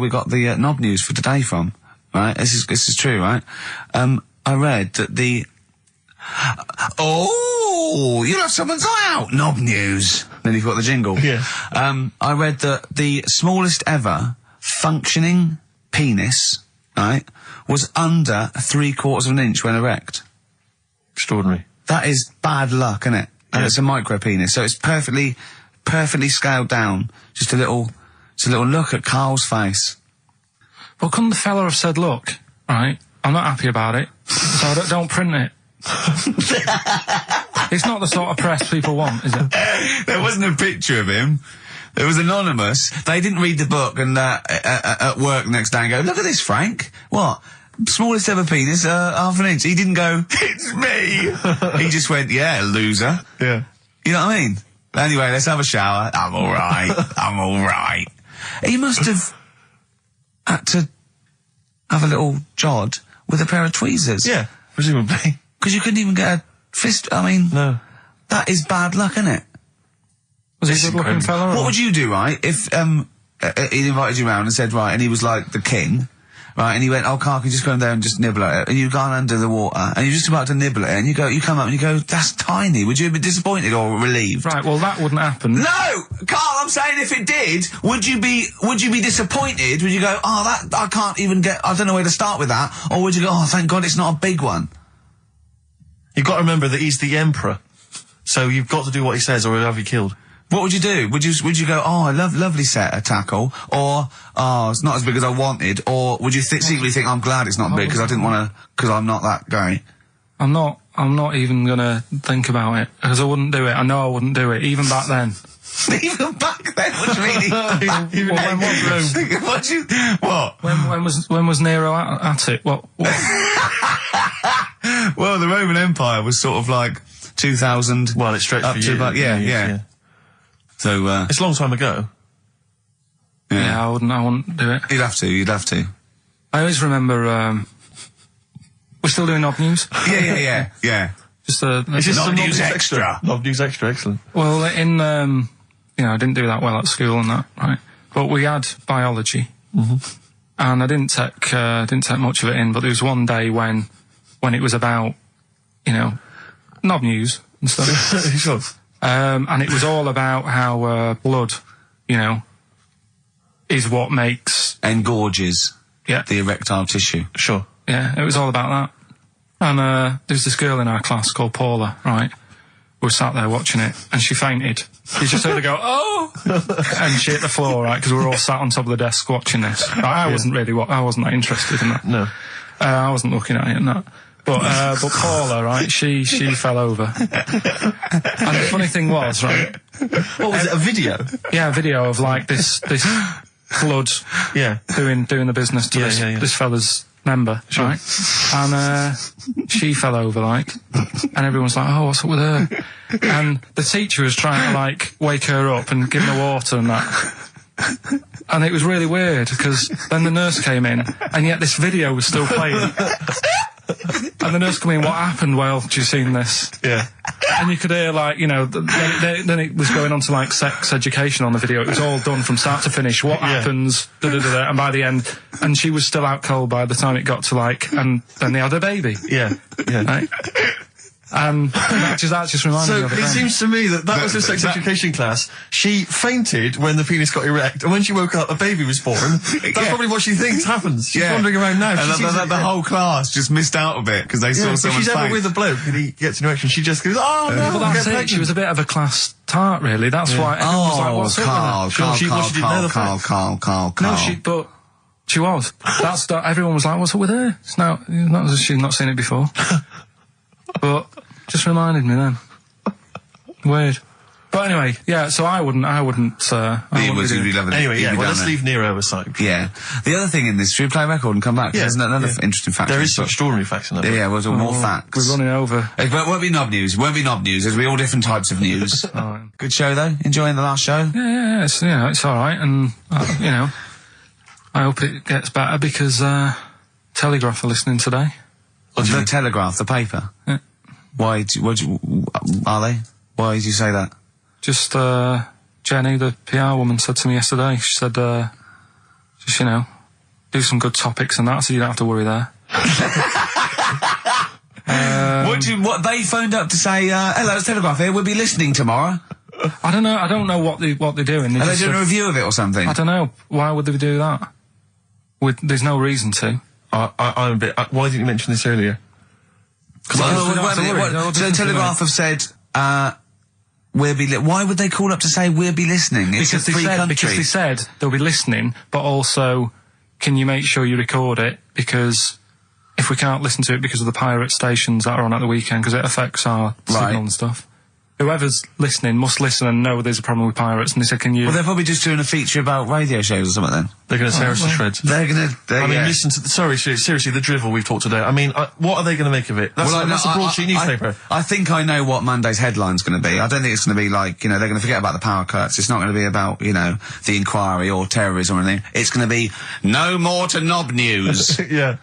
got the knob news for today from. Right, this is true, right? I read that you'll have someone's eye out. Knob news. Then you've got the jingle. Yeah. I read that the smallest ever functioning penis, right, was under 3/4 of an inch when erect. Extraordinary. That is bad luck, isn't it? And it's a micro penis, so it's perfectly scaled down. Just a little look at Carl's face. Well, couldn't the fella have said, look, right, I'm not happy about it, so don't print it. It's not the sort of press people want, is it? There wasn't a picture of him. It was anonymous. They didn't read the book and at work the next day and go, look at this, Frank. What? Smallest ever penis, half an inch. He didn't go, it's me. He just went, yeah, loser. Yeah. You know what I mean? Anyway, let's have a shower. I'm alright. He must have had to have a little jod with a pair of tweezers. Yeah, presumably. Because you couldn't even get a fist. I mean, no. That is bad luck, isn't it? Was he a good-looking fella? What would you do, right, if he invited you round and said, right, and he was like the king, right, and he went, oh, Carl, can you just go in there and just nibble at it? And you've gone under the water, and you're just about to nibble at it, and you come up and you go, that's tiny. Would you be disappointed or relieved? Right, well, that wouldn't happen. No! Carl, I'm saying if it did, would you be disappointed? Would you go, oh, that, I can't even get, I don't know where to start with that? Or would you go, oh, thank God it's not a big one? You've got to remember that he's the emperor. So you've got to do what he says or he'll have you killed. What would you do? Would you go, oh, I lovely set of tackle, or, oh, it's not as big as I wanted, or would you secretly think, I'm glad it's not big because I didn't want to, because I'm not that guy? I'm not even gonna think about it, because I wouldn't do it. I know I wouldn't do it, even back then. Even back then? What do you mean? Even when was Rome? What? When was Nero at it? What? Well, the Roman Empire was sort of like 2000. Well, it stretched for years. Yeah. So, it's a long time ago. Yeah, I wouldn't do it. You'd have to. I always remember, we're still doing knob news? Yeah. It's just Knob News Extra. Knob News Extra, excellent. Well, I didn't do that well at school and that, right? But we had biology. Mm-hmm. And I didn't take much of it in, but there was one day when it was about, knob news and stuff. Sure. And it was all about how, blood, is what makes... engorges. Yeah. The erectile tissue. Sure. Yeah, it was all about that. And, there was this girl in our class called Paula, right? We were sat there watching it, and she fainted. You just heard her go, oh! And she hit the floor, right? Because we were all sat on top of the desk watching this. Right, I wasn't that interested in that. No. I wasn't looking at it and that. But Paula, right, she fell over. And the funny thing was, right... What was it, a video? Yeah, a video of, like, this blood doing the business to this fella's member, sure. Right? And she fell over, like, and everyone's like, oh, what's up with her? And the teacher was trying to, like, wake her up and give her water and that. And it was really weird, because then the nurse came in, and yet this video was still playing. And the nurse came in, what happened? Well, do you seen this? Yeah. And you could hear, like, then it was going on to, like, sex education on the video. It was all done from start to finish. What happens? And by the end, and she was still out cold by the time it got to, like, and then they had a baby. Yeah. Right? And that just reminded me of it. So it seems to me that was her sex education class. She fainted when the penis got erect, and when she woke up, a baby was born. That's probably what she thinks happens. She's wandering around now. And the whole class just missed out a bit because they saw someone's face. If she's ever with a bloke and he gets an erection, she just goes, oh, no, well, that's it. She was a bit of a class tart, really. That's why everyone was like, what's up with her? Carl. No, but she was. Everyone was like, what's up with her? She's not seen it before. But just reminded me then. Weird. But But anyway, yeah. So I wouldn't. It was you'd be loving it. Anyway, You'd be let's down leave Nero aside. Yeah. The other thing in this, should we play a record and come back? Yeah, There's another interesting fact. There is some extraordinary facts in that. Yeah, we'll do more facts. We're running over. But it won't be knob news. It won't be knob news. There'll be all different types of news. Good show though. Enjoying the last show. Yeah. It's all right, and you know, I hope it gets better because Telegraph are listening today. The Telegraph, the paper. Yeah. Why? Are they? Why did you say that? Just Jenny, the PR woman, said to me yesterday. She said, just do some good topics and that, so you don't have to worry there. What they phoned up to say? Hello, it's Telegraph here. We'll be listening tomorrow. I don't know. I don't know what they're doing. Are they doing a review of it or something? I don't know. Why would they do that? There's no reason to. I'm a bit. Why didn't you mention this earlier? The Telegraph have said, why would they call up to say we'll be listening? It's a free country. Because they said they'll be listening, but also, can you make sure you record it? Because if we can't listen to it because of the pirate stations that are on at the weekend, because it affects our signal and stuff. Whoever's listening must listen and know there's a problem with pirates, and they said, can you... Well, they're probably just doing a feature about radio shows or something then. They're going to tear us to shreds. Listen to seriously, the drivel we've talked today. I mean, what are they going to make of it? That's a broadsheet newspaper. I think I know what Monday's headline's going to be. I don't think it's going to be like, they're going to forget about the power cuts. It's not going to be about, the inquiry or terrorism or anything. It's going to be, no more to knob news. Yeah.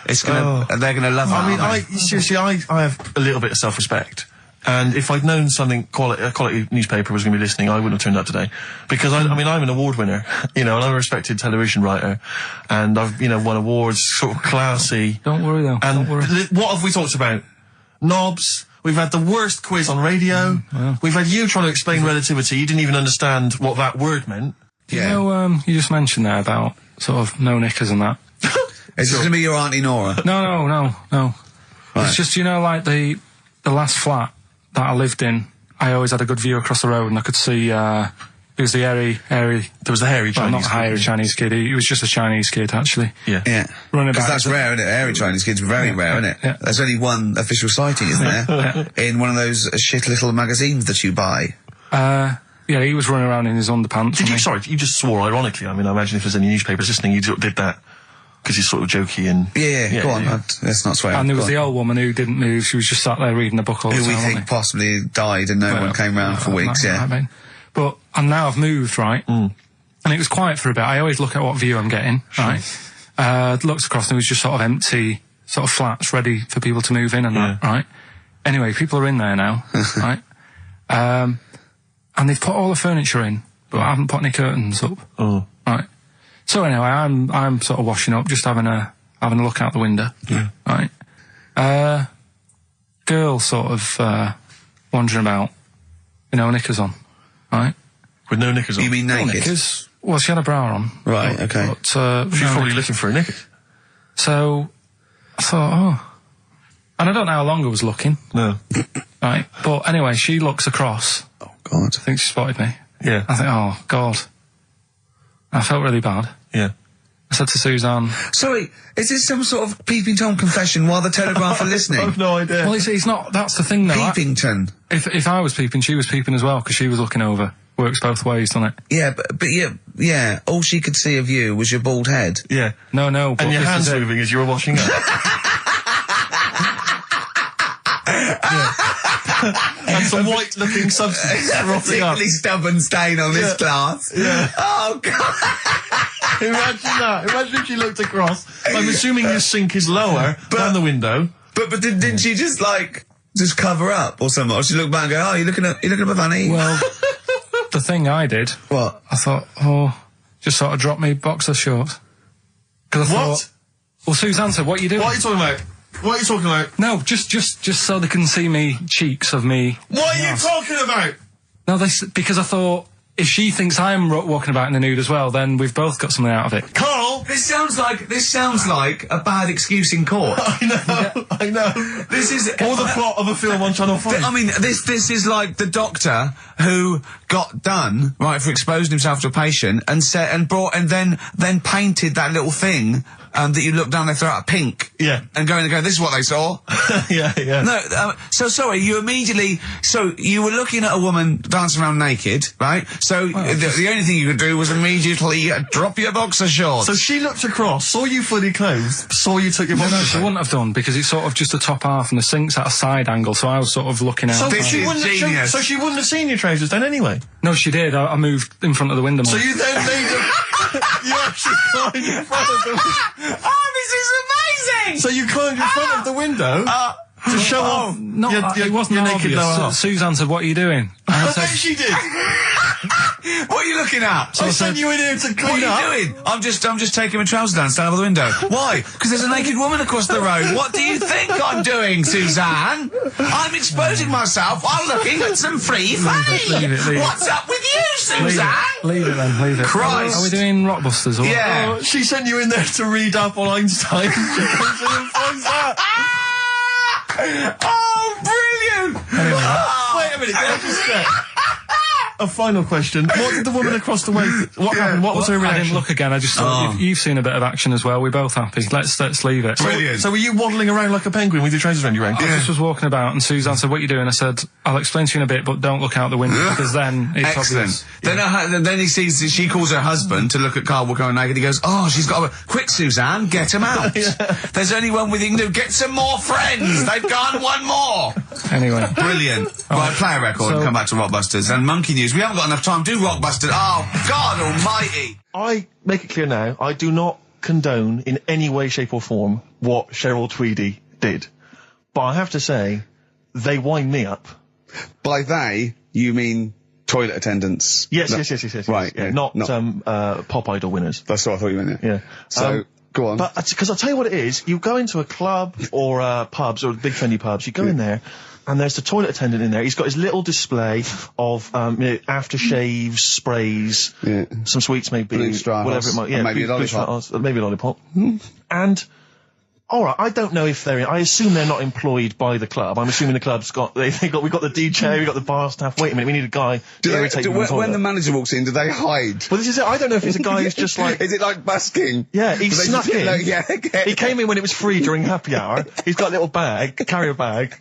It's going to, they're going to love that. I mean, I have a little bit of self-respect. And if I'd known a quality newspaper was going to be listening, I wouldn't have turned up today. Because I'm an award winner, and I'm a respected television writer, and I've, won awards, sort of classy. Don't worry though. And don't worry. What have we talked about? Knobs. We've had the worst quiz on radio. We've had you trying to explain relativity. You didn't even understand what that word meant. Yeah. You just mentioned there about sort of no knickers and that. Is this going to be your Auntie Nora? No. Right. It's just, like the last flat that I lived in, I always had a good view across the road, and I could see, it was the hairy... There was the hairy Chinese kid. Not hairy Chinese kid, he was just a Chinese kid, actually. Yeah. Because that's rare, isn't it? Hairy Chinese kid's very rare, isn't it? Yeah. There's only one official sighting, isn't there? In one of those shit little magazines that you buy. Yeah, he was running around in his underpants. Sorry, you just swore ironically. I mean, I imagine if there's any newspapers listening, you did that. Because he's sort of jokey and... Yeah, go on, let's not swear. And there was the old woman who didn't move, she was just sat there reading a book all the time. Who we think possibly died and no one came round for weeks, But now I've moved, right? And it was quiet for a bit. I always look at what view I'm getting, right? Looked across and it was just sort of empty, sort of flats ready for people to move in and that, right? Anyway, people are in there now, right? And they've put all the furniture in, but I haven't put any curtains up, right? So anyway, I'm sort of washing up, just having a look out the window, right? Girl sort of wandering about, knickers on, right? With no knickers on? You mean naked? No knickers. Well, she had a bra on. Right, okay. But, she's probably looking for a knickers. So I thought, and I don't know how long I was looking. No. Right, but anyway, she looks across. Oh God! I think she spotted me. Yeah. I think, oh God. I felt really bad. Yeah. I said to Suzanne... Sorry, is this some sort of Peeping Tom confession while the Telegraph are listening? I've no idea. Well, it's not... That's the thing, though. Peepington. If I was peeping, she was peeping as well, because she was looking over. Works both ways, doesn't it? Yeah, but yeah, all she could see of you was your bald head. Yeah. No. And your hands moving as you were washing up. And some white-looking substance rotting up. Particularly stubborn stain on this glass. Yeah. Oh, God. Imagine that. Imagine if she looked across. I'm assuming your sink is lower than the window. But didn't she just cover up or something? Or she looked back and go, oh, you're looking at my funny? Well, the thing I did... What? I thought, just sort of drop me boxer shorts. Because I thought... Well, Suzanne said, what are you doing? What are you talking about? What are you talking about? No, just so they can see me cheeks of me. What are you talking about? No, because I thought if she thinks I'm walking about in the nude as well, then we've both got something out of it. Carl, this sounds like a bad excuse in court. I know. This is or the plot of a film on Channel 5. I mean, this is like the doctor who got done for exposing himself to a patient and then painted that little thing that you look down their throat at pink. Yeah. And go in and go, this is what they saw. yeah. No, so sorry, you immediately, so you were looking at a woman dancing around naked, right? So the only thing you could do was immediately drop your boxer shorts. So she looked across, saw you fully clothed, saw you took your boxer No, she wouldn't have done, because it's sort of just the top half and the sink's at a side angle, so I was sort of looking out. This she is wouldn't genius. so she wouldn't have seen your trousers then anyway? No, she did. I moved in front of the window. So you then made you actually climbed in front of the Oh, this is amazing! So you climbed in front of the window to show off it wasn't your naked obvious. lower half. Suzanne said, "What are you doing?" And I I said, bet she did. What are you looking at? I sent you in here to clean What up. are you doing? I'm just taking my trousers down, stand over the window. Why? Because there's a naked woman across the road. What do you think I'm doing, Suzanne? I'm exposing myself while looking at some free fame. leave it. What's up with you, Suzanne? Leave it then, leave it. Christ. Are we doing Rockbusters or Yeah. Oh, she sent you in there to read up on Einstein. She comes in and finds that. Oh, brilliant! Oh. Wait a minute, can I just check? A final question. What did the woman across the way... What happened? What was her I reaction? didn't look again. I just thought you've seen a bit of action as well. We're both happy. Let's leave it. Brilliant. So were you waddling around like a penguin with your trousers around your ankles? I just was walking about, and Suzanne said, "What are you doing?" I said, "I'll explain to you in a bit, but don't look out the window because then it's Excellent. obvious." Then he sees, she calls her husband to look at Carl going naked. He goes, "Oh, she's got a... Quick, Suzanne, get him out. There's only one with you can do. Get some more friends. They've gone one more." Anyway, Brilliant. Right, play a record and come back to Rockbusters. And Monkey News. We haven't got enough time. Do Rockbusters. Oh, God almighty. I make it clear now, I do not condone in any way, shape or form what Cheryl Tweedy did. But I have to say, they wind me up. By they, you mean toilet attendants? Yes. Right. Yeah, not Pop Idol winners. That's what I thought you meant. Yeah. So, go on. But, because I'll tell you what it is, you go into a club or pubs or big trendy pubs, you go in there, and there's the toilet attendant in there. He's got his little display of aftershaves, sprays, some sweets maybe, Blue Straws, whatever it might. Yeah, and maybe a blue lollipop. Straws, maybe a lollipop. And all right, I don't know if they're. I assume they're not employed by the club. I'm assuming the club's got. We've got the DJ, we've got the bar staff. Wait a minute, we need a guy to irritate them. When the manager walks in, do they hide? Well, this is it. I don't know if it's a guy who's just like. Is it like busking? Yeah, he snuck in. Okay. He came in when it was free during happy hour. He's got a little bag, carrier bag.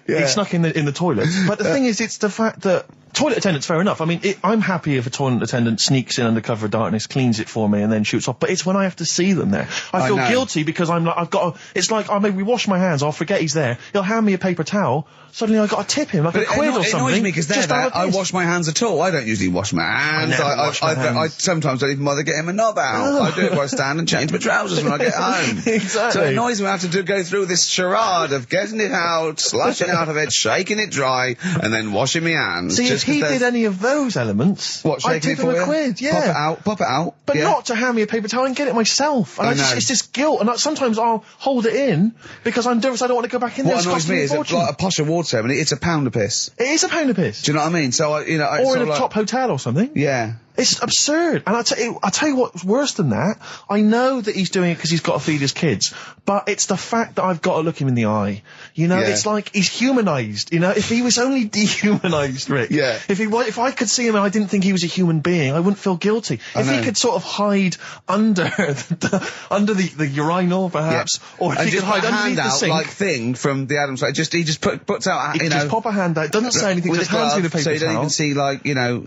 He snuck in the toilet. But the thing is, it's the fact that toilet attendants, fair enough. I mean, I'm happy if a toilet attendant sneaks in under cover of darkness, cleans it for me, and then shoots off. But it's when I have to see them there. I feel guilty because I'm like, it's like, I maybe wash my hands, I'll forget he's there. He'll hand me a paper towel. Suddenly I've got to tip him like a quid or something. It annoys me because just out of I piss. wash my hands at all. I don't usually wash my hands. I never wash my hands. I sometimes don't even bother getting my knob out. I do it while I stand and change my trousers when I get home. Exactly. So it annoys me I have to go through this charade of getting it out, slushing out of it, shaking it dry, and then washing my hands. See, if he did any of those elements, I'd tip him a quid, yeah. Pop it out. But not to hand me a paper towel and get it myself. And it's this guilt, and sometimes I'll hold it in because I'm nervous I don't want to go back in there. What annoys me is that, like a posh award ceremony, it's £1 a piss. It is £1 a piss. Do you know what I mean? So, or in a top hotel or something. Yeah. It's absurd. And I'll tell you what's worse than that. I know that he's doing it because he's got to feed his kids. But it's the fact that I've got to look him in the eye. You know, it's like he's humanised. You know, if he was only dehumanised, Rick. Yeah. If I could see him and I didn't think he was a human being, I wouldn't feel guilty. If he could sort of hide under the urinal, perhaps, or if he could hide underneath the sink. Like thing from the Adams, like he just puts out, he just pop a hand out, doesn't say anything, just hands me the paper so you don't towel. even see, like, you know,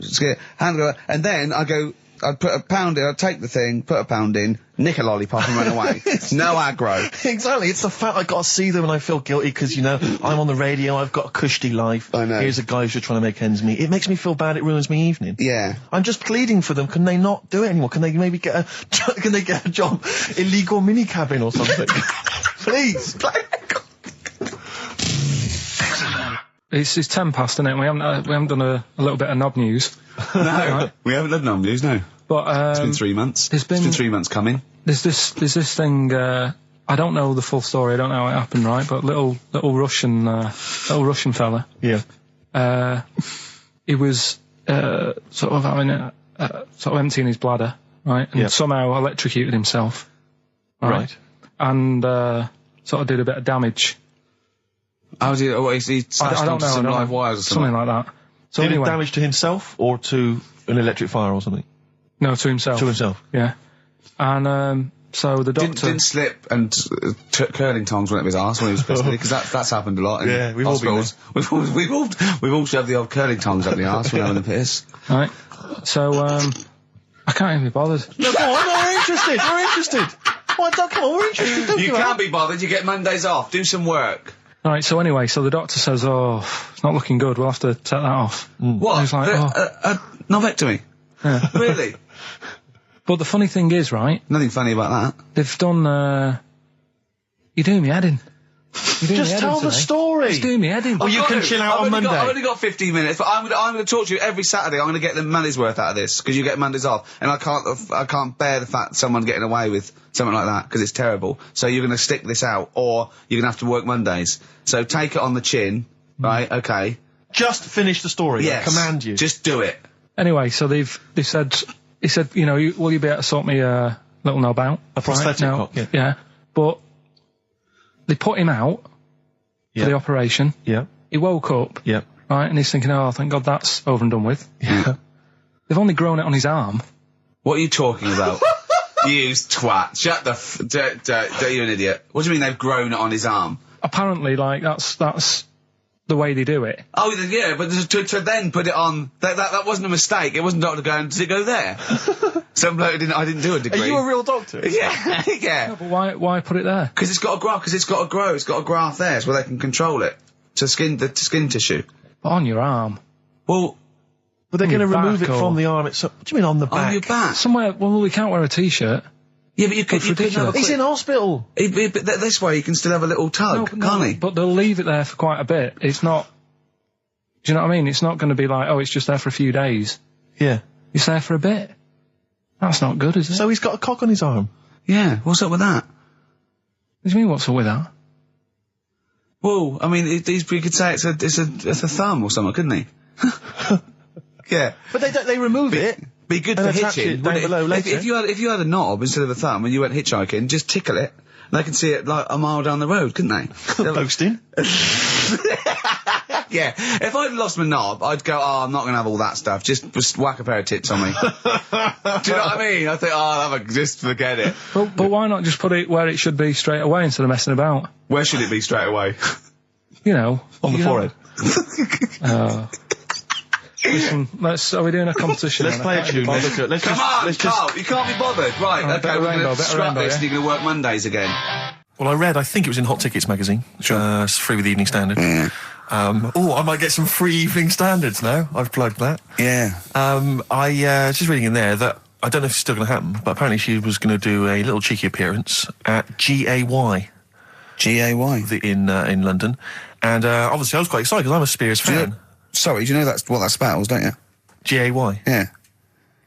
hand go, and then I'd put £1 in, I'd take the thing, put £1 in, nick a lollipop and run away. No aggro. Exactly, it's the fact I got to see them and I feel guilty because, you know, I'm on the radio, I've got a cushy life. I know. Here's a guy who's just trying to make ends meet. It makes me feel bad, it ruins my evening. Yeah. I'm just pleading for them, can they not do it anymore? Can they maybe get a job, illegal mini cabin or something? Please. It's 10 past, isn't it? We haven't done a little bit of knob news. No, right? We haven't done knob news, no. But it's been 3 months. It's been 3 months coming. There's this thing. I don't know the full story. I don't know how it happened, right? But little Russian fella. Yeah. He was sort of having sort of emptying his bladder, right? And somehow electrocuted himself. Right. And sort of did a bit of damage. How did he smashed onto some live wires or something? Something like that. So did anyway, it damage to himself or to an electric fire or something? No, to himself. To himself. Yeah. And So the doctor Didn't slip and took curling tongs went up his arse when he was pissed, because that's happened a lot in Yeah, we've all been hospitals. We've all shoved the old curling tongs up the arse when having a piss. Right. So, I can't even be bothered. No, go on, we're interested. We're interested. Why, come on, we're interested. Don't You give up. can't be bothered. You get Mondays off. Do some work. Right, so anyway, so the doctor says, oh, it's not looking good, we'll have to take that off. What? I was like, Novectomy? Yeah. Really? But the funny thing is, right, Nothing funny about that. they've done, you're doing me head in. You're doing me Just head tell in the today. story. Just doing me head in. Oh, you can chill out on Monday. I've only got 15 minutes, but I'm going to talk to you every Saturday. I'm going to get the money's worth out of this, because you get Mondays off, and I can't bear the fact someone getting away with something like that, because it's terrible. So you're going to stick this out, or you're going to have to work Mondays. So take it on the chin, right? Okay. Just finish the story. Yes. I command you. Just do it. Anyway, so they said, he said, you know, will you be able to sort me a little knob out? A prosthetic Right? cock, yeah. Yeah. But they put him out Yeah. for the operation. Yeah. He woke up, Yeah. right, and he's thinking, oh, thank God that's over and done with. Yeah. They've only grown it on his arm. What are you talking about? You twat. Shut the you're an idiot. What do you mean they've grown it on his arm? Apparently, like, that's the way they do it. Oh, yeah, but to then put it on, that wasn't a mistake. It wasn't Dr. going, did it go there? Some bloke I didn't do a degree. Are you a real doctor? Yeah, yeah. No, but why put it there? Because it's got to grow, it's got a graft there, so they can control it. To skin tissue. But on your arm. Well, But they're going to your remove it back or- from the arm itself. What do you mean on the back? on your back. Somewhere, well, we can't wear a t-shirt. Yeah, but you could have ridiculous. a He's in hospital. but this way you can still have a little tug, can't he? But they'll leave it there for quite a bit. It's not, do you know what I mean? It's not going to be like, oh, it's just there for a few days. Yeah. It's there for a bit. That's not good, is it? So he's got a cock on his arm. Yeah, what's up with that? What do you mean, what's up with that? Well, I mean, you could say it's a thumb or something, couldn't he? Yeah. But they remove it. Be good And for attach hitching. it down wouldn't below later. If you had a knob instead of a thumb and you went hitchhiking, just tickle it, and they can see it like a mile down the road, couldn't they? Posting. Yeah. If I'd lost my knob, I'd go, oh, I'm not going to have all that stuff. Just whack a pair of tits on me. Do you know what I mean? I think, oh, just forget it. But why not just put it where it should be straight away instead of messing about? Where should it be straight away? You know. On the you know. forehead. Listen, are we doing a competition? Let's then? play I a can't tune. be bothered. Let's Come on, let's Carl, you can't be bothered. Right, Alright, okay, better we're going rainbow, to better scrap rainbow, this yeah? and you're going to work Mondays again. Well, I think it was in Hot Tickets magazine. Sure. It's free with the Evening Standard. Yeah. I might get some free Evening Standards now. I've plugged that. Yeah. I was just reading in there that I don't know if it's still going to happen, but apparently she was going to do a little cheeky appearance at GAY. GAY. In London. And obviously I was quite excited because I'm a Spears fan. Sorry, do you know that's what that spells, don't you? GAY. Yeah.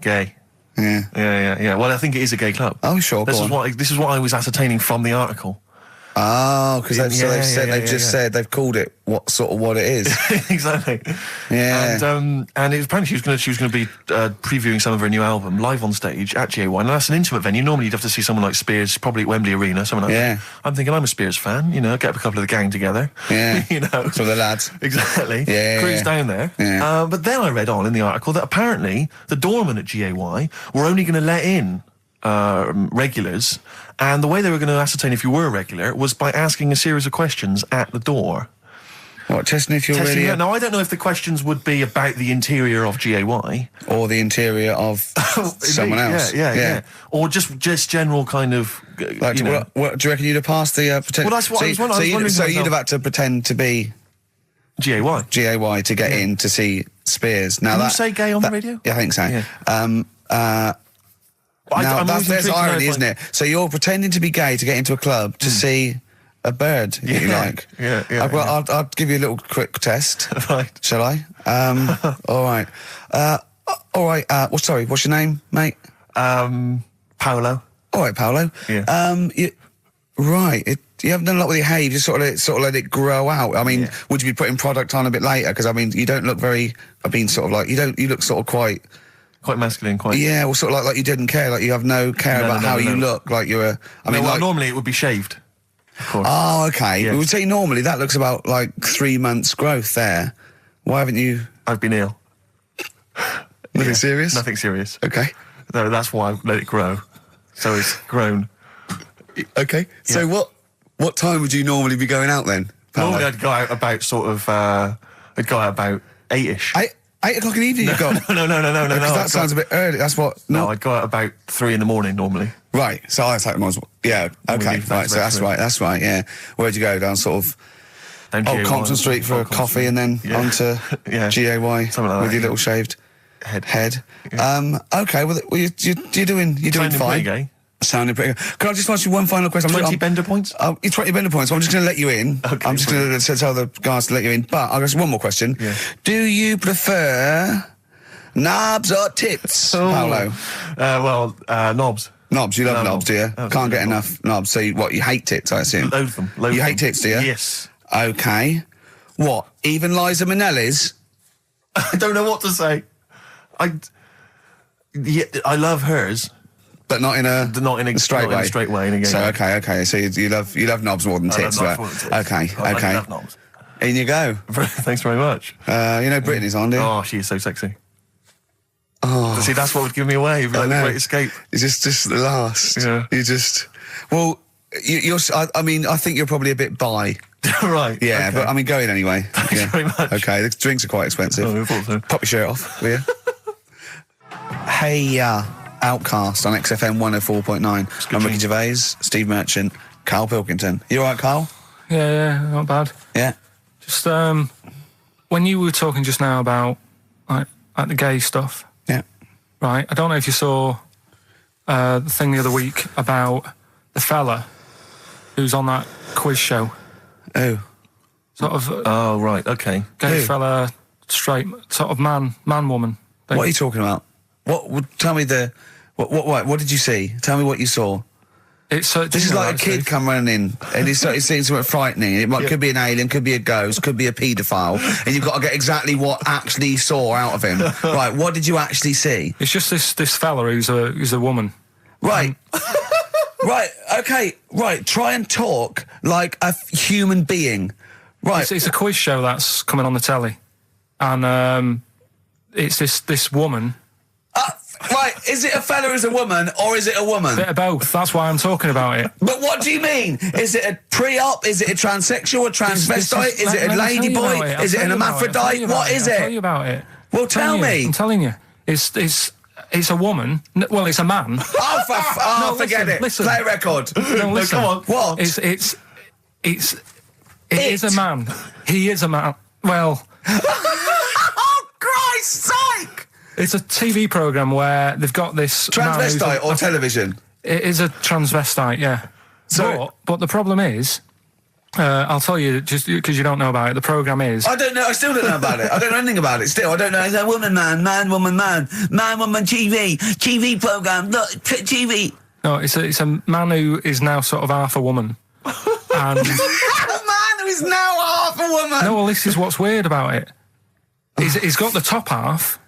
Gay. Yeah. Yeah. Well, I think it is a gay club. Oh, sure, This go is on. this is what I was ascertaining from the article. Oh, because they've Yeah. they've called it what it is. Exactly. Yeah. And it was apparently she was going to be previewing some of her new album live on stage at GAY. And that's an intimate venue. Normally you'd have to see someone like Spears, probably at Wembley Arena, something like Yeah. that. I'm thinking I'm a Spears fan. You know, get up a couple of the gang together. Yeah. You know, So the lads. exactly. Yeah. Cruise down there. Yeah. But then I read on in the article that apparently the doorman at GAY were only going to let in regulars, and the way they were going to ascertain if you were a regular was by asking a series of questions at the door. What, testing if you're Testing really... out. Now, I don't know if the questions would be about the interior of GAY. Or the interior of someone else. Yeah. Or just general kind of, Like, you know. what do you reckon you'd have passed the pretend? Well, that's what I was wondering So to you'd have myself. had to pretend to be GAY. GAY to get in to see Spears. Now Can you say gay on the radio? Yeah, I think so. Yeah. Now, I'm always there's intrigued to know irony, if isn't it? So you're pretending to be gay to get into a club to see a bird that you like. Yeah. I'll give you a little quick test. Right. Shall I? All right. All right. Sorry, what's your name, mate? Paolo. All right, Paolo. Yeah. You haven't done a lot with your hair. You just sort of let it grow out. I mean, would you be putting product on a bit later? Because I mean, you don't look very. You look sort of quite masculine, quite. Yeah, well, sort of like you didn't care. Like you have no care about how you look. Like you're a. Normally it would be shaved. Of course. Oh, okay. Yes. We would say normally that looks about like 3 months growth there. Why haven't you? I've been ill. Nothing serious? Nothing serious. Okay. No, that's why I let it grow. So it's grown. Okay. So what time would you normally be going out then, Paolo? Normally I'd go out about sort of, I'd go out about 8-ish. 8 o'clock in the evening you've got? No. That sounds a bit early. That's what... No, I'd go out about 3 in the morning normally. Right, so I take them on... Yeah, okay, right, so that's right, yeah. Where'd you go? Down sort of... Compton Street for a coffee and then on to GAY with your little shaved head. Yeah. Okay, well, you're doing Sounding fine. pretty gay. Sounding pretty good. Can I just ask you one final question? 20 bender points? 20 bender points. I'm just going to let you in. Okay, I'm just going to tell the guys to let you in. But I've got one more question. Yeah. Do you prefer knobs or tits, Paolo? Knobs. Knobs. You love knobs, do you? Absolutely. Can't get enough knobs. So you hate tits, I assume? Load of them. You hate tits, do you? Yes. Okay. What? Even Liza Minnelli's? I don't know what to say. I love hers. But not in a straight way. In a straight way. In a gay So way. okay. So you love knobs more than tits, I love right? knobs more than tits. Okay. I love knobs. In you go. Thanks very much. You know Brittany's on, do you? Oh, she is so sexy. Oh. See, that's what would give me away. It'd be like a great escape. It's just the last. Yeah. You just... Well, you're... I mean, I think you're probably a bit bi. Right. Yeah, okay. but I mean, go in anyway. Thanks very much. Okay, the drinks are quite expensive. Oh, I thought so. Pop your shirt off, will you? Hey, Outcast on XFM 104.9. I'm Ricky Gervais, Steve Merchant, Karl Pilkington. You all right, Karl? Yeah, not bad. Yeah. Just when you were talking just now about like the gay stuff, Yeah. right? I don't know if you saw the thing the other week about the fella who's on that quiz show. Oh. Sort of Oh, right, okay. gay Who? fella, straight, sort of man, woman thing. What are you talking about? Tell me what did you see? Tell me what you saw. This This is like a kid come running in and he's seeing something frightening. It could be an alien, could be a ghost, could be a paedophile, and you've got to get exactly what actually you saw out of him. Right, what did you actually see? It's just this fella who's a woman. Right. Right, okay, right, try and talk like a human being. Right. It's a quiz show that's coming on the telly, and it's this woman. Right, is it a fella who's a woman, or is it a woman? Bit of both. That's why I'm talking about it. But what do you mean? Is it a pre-op? Is it a transsexual, a transvestite? Is it a ladyboy? Is it an hermaphrodite? What is I'll tell you it? about it. Well, tell me. I'm telling you. It's a woman. Well, it's a man. Oh, forget it. Listen. Play a record. No, listen. come on. What? It is a man. He is a man. Well, Oh, Christ's sake! it's a TV program where they've got this Transvestite or television? It is a transvestite, yeah. So- but the problem is, I'll tell you just because you don't know about it. The program is I don't know. I still don't know about it. I don't know anything about it. Still, I don't know. It's a woman, man, woman, man, woman, TV program. Look, TV. no, it's a man who is now sort of half a woman. And A man who is now half a woman. no, well, this is what's weird about it. He's got the top half,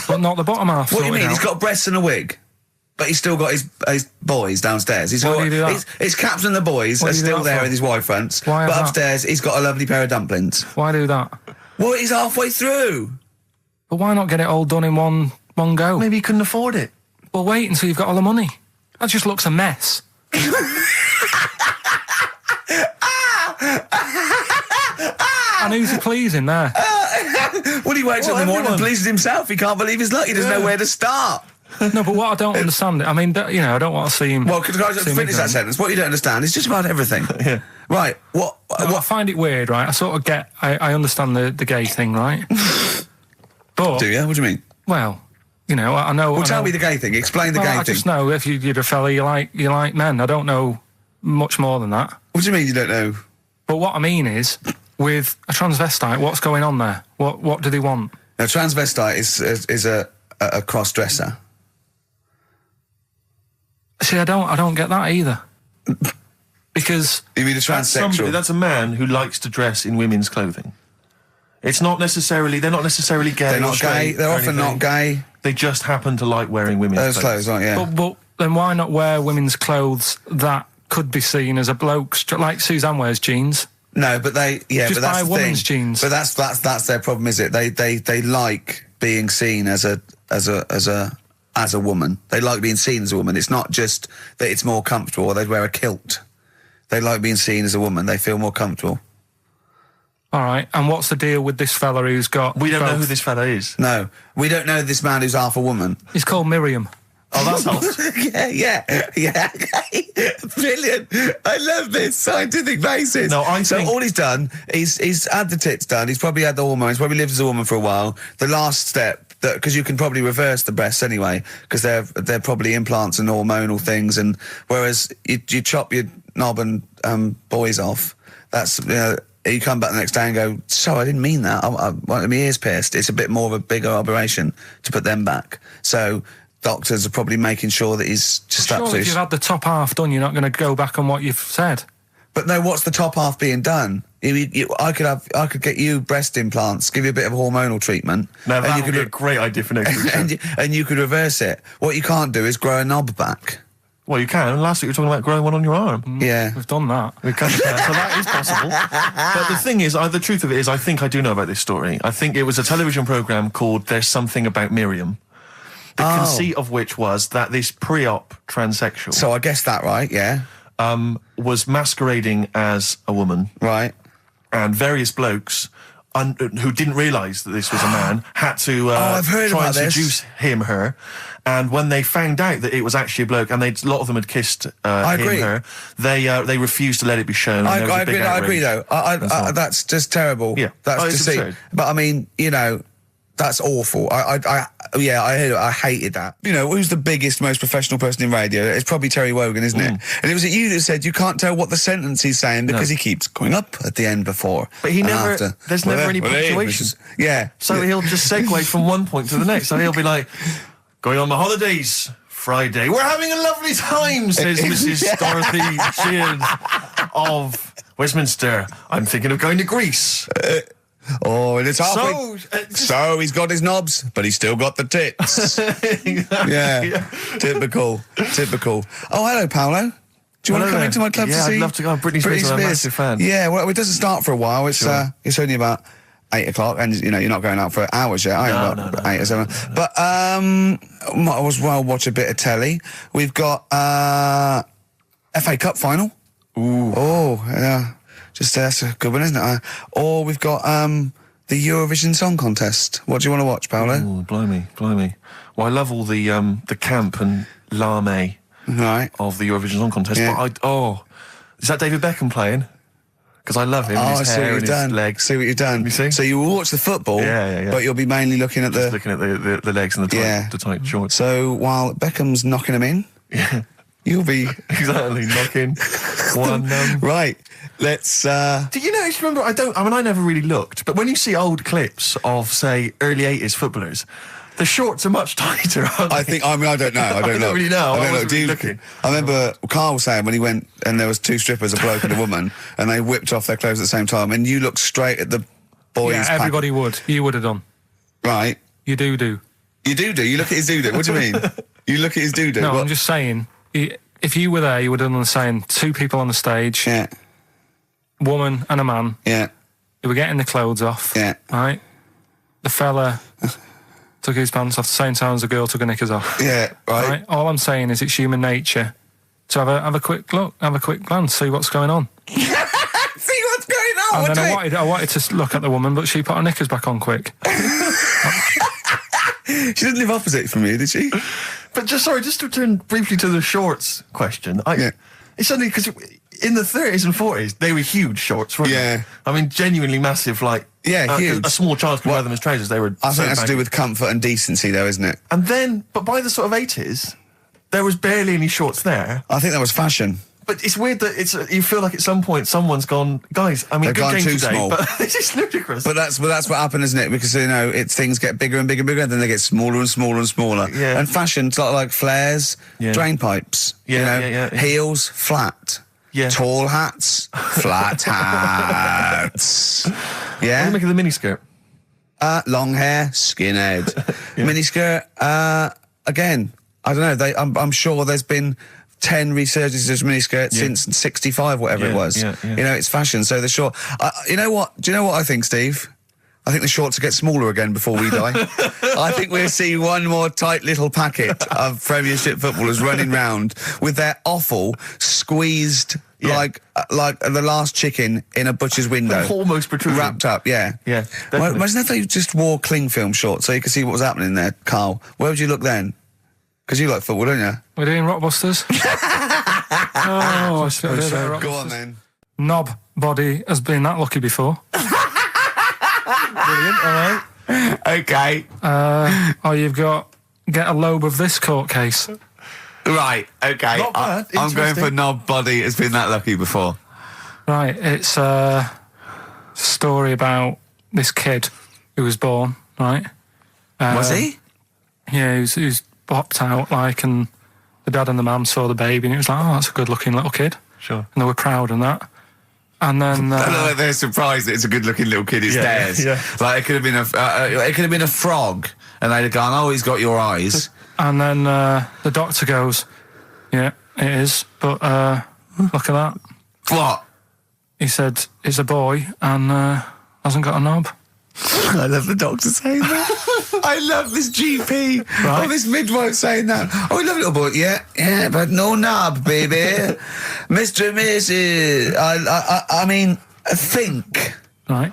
but not the bottom half. What do you sorted mean? out. He's got breasts and a wig, but he's still got his boys downstairs. He's Why got do you do that? his caps and the boys What are do you do still that there for? with his Y fronts. Why But is that? upstairs, he's got a lovely pair of dumplings. Why do that? Well, he's halfway through. But why not get it all done in one go? Maybe he couldn't afford it. Well, wait until you've got all the money. That just looks a mess. And who's he pleasing there? When he wakes up in the morning and everyone. pleases himself, he can't believe his luck. He doesn't know where to start. No, but what I don't understand, I mean, I don't want to see him. Well, could I just seem finish that ignorant. sentence? What you don't understand is just about everything. Yeah. Right. What? I find it weird, right? I sort of get, I understand the gay thing, right? But, Do you? What do you mean? well, I know. Well, I tell know- me the gay thing. Explain the Well, gay I thing. just know if you're a fella, you like men. I don't know much more than that. What do you mean you don't know? But what I mean is, with a transvestite, what's going on there? What do they want? A transvestite is a cross dresser. See, I don't get that either. Because You mean a transsexual? That's a man who likes to dress in women's clothing. It's not necessarily, they're not necessarily gay. They're or not gay. straight They're or often anything. not gay. They just happen to like wearing women's Those clothes, aren't yeah. but then why not wear women's clothes that could be seen as a bloke's, like Suzanne wears jeans? No, but Just but that's buy the women's thing. jeans. But that's their problem, is it? They like being seen as a as a woman. They like being seen as a woman. It's not just that it's more comfortable or they'd wear a kilt. They like being seen as a woman. They feel more comfortable. All right, and what's the deal with this fella who's got... We don't know who this fella is. No, we don't know this man who's half a woman. He's called Miriam. Oh, that's helps. yeah. Brilliant. I love this scientific basis. No, I think... So all he's done, he's had the tits done, he's probably had the hormones, probably lived as a woman for a while. The last step, because you can probably reverse the breasts anyway, because they're probably implants and hormonal things, and whereas you chop your knob and boys off, that's... you come back the next day and go, I didn't mean that. I wanted my ears pierced. It's a bit more of a bigger operation to put them back. So doctors are probably making sure that he's just Surely if you've had the top half done, you're not going to go back on what you've said. But no, what's the top half being done? I could get you breast implants, give you a bit of hormonal treatment. No, that would be a great idea for next week. and you could reverse it. What you can't do is grow a knob back. Well, you can. Last week you were talking about growing one on your arm. Yeah. We've done that. We can, so that is possible. But the thing is, the truth of it is, I think I do know about this story. I think it was a television programme called There's Something About Miriam. The conceit of which was that this pre-op transsexual... So I guessed that right, yeah. Was masquerading as a woman. Right. And various blokes... who didn't realise that this was a man, had to I've heard try about and this. seduce her. And when they found out that it was actually a bloke, and a lot of them had kissed her, they refused to let it be shown. I agree, though. That's just terrible. Yeah. That's deceit. Absurd. But I mean, that's awful. I hated that. Who's the biggest, most professional person in radio? It's probably Terry Wogan, isn't it? And it was you that said you can't tell what the sentence he's saying because he keeps going up at the end before. But he never. After. There's never any punctuation. Yeah. So he'll just segue from one point to the next. So he'll be like, going on my holidays Friday. We're having a lovely time, says Mrs. Dorothy Shears of Westminster. I'm thinking of going to Greece. And it's halfway. So he's got his knobs, but he's still got the tits. Yeah. Typical. Oh, hello, Paolo. Do you want to come into my club to see? Yeah, I'd love to go. Britney Spears, I'm a massive fan. Yeah, well, it doesn't start for a while. It's it's only about 8 o'clock, and you're not going out for hours yet. No. 8 or 7. But might as well watch a bit of telly. We've got FA Cup final. Ooh. Oh, yeah. That's a good one, isn't it? Or we've got the Eurovision Song Contest. What do you want to watch, Paolo? Oh, blimey. Well, I love all the camp and lame of the Eurovision Song Contest. Yeah. But is that David Beckham playing? Because I love him and his hair and his legs. See what you've done. You see? So you will watch the football, but you'll be mainly looking at the legs and the tight shorts. So while Beckham's knocking them in, you'll be exactly knocking one. Right. Let's. Do you notice? Remember, I never really looked, but when you see old clips of, say, early '80s footballers, the shorts are much tighter. I don't know. I don't really know. I don't know. Looking. I remember Karl was saying when he went and there was 2 strippers, a bloke and a woman, and they whipped off their clothes at the same time, and you looked straight at the boys. Yeah, everybody would. You would have done. Right. You do. You do. You look at his doo-doo. What do you mean? You look at his doo-doo. No, I'm just saying. If you were there, you would have done the same. 2 people on the stage. Yeah. Woman and a man. Yeah. They were getting the clothes off. Yeah. Right? The fella took his pants off the same time as the girl took her knickers off. Yeah, right. All I'm saying is it's human nature to have a quick look, have a quick glance, see what's going on. See what's going on? And then I wanted to look at the woman, but she put her knickers back on quick. She didn't live opposite from you, did she? But just to turn briefly to the shorts question. It's only because in the 30s and 40s, they were huge shorts, weren't they? I mean, genuinely massive, huge. A small child could wear them as trousers. They were. I think that's to do with comfort and decency, though, isn't it? And then, but by the sort of 80s, there was barely any shorts there. I think that was fashion. But it's weird that you feel like at some point someone's gone, guys, I mean, good game today, small. But this is ludicrous. But that's what happened, isn't it? Because, things get bigger and bigger and bigger, and then they get smaller and smaller and smaller. Yeah. And fashion's like flares, drain pipes, heels, flat. Yeah. Tall hats, flat hats. Yeah. What do you make of the miniskirt? Long hair, skinhead. Miniskirt, again, I don't know, I'm sure there's been 10 resurgences of miniskirts since 65, whatever it was. It's fashion, so they're short. You know what? Do you know what I think, Steve? I think the shorts will get smaller again before we die. I think we'll see one more tight little packet of Premiership footballers running round with their offal squeezed like the last chicken in a butcher's window. Almost protruding. Wrapped up, yeah. Yeah, Well, imagine if they just wore cling film shorts so you could see what was happening there, Carl. Where would you look then? Because you like football, don't you? We're doing Rockbusters. I suppose so. Go on then. Knob body has been that lucky before. Brilliant, all right. Okay. Or you've got get a lobe of this court case. Right, okay. Not bad. I'm going for Interesting. knob body has been that lucky before. Right, it's a story about this kid who was born, right? Was he? Yeah, he was popped out, like, and the dad and the mum saw the baby, and it was like, oh, that's a good-looking little kid. Sure. And they were proud and that. And then I don't know, they're surprised that it's a good-looking little kid. It's theirs. Yeah. Like it could have been a frog, and they'd have gone, "Oh, he's got your eyes." And then the doctor goes, yeah, it is, but look at that. What? He said, it's a boy and hasn't got a knob. I love the doctor saying that. I love this GP. Right. Oh, this midwife saying that. Oh, I love little boy. Yeah, but no knob, baby. Mr. and Mrs. I mean, think. Right.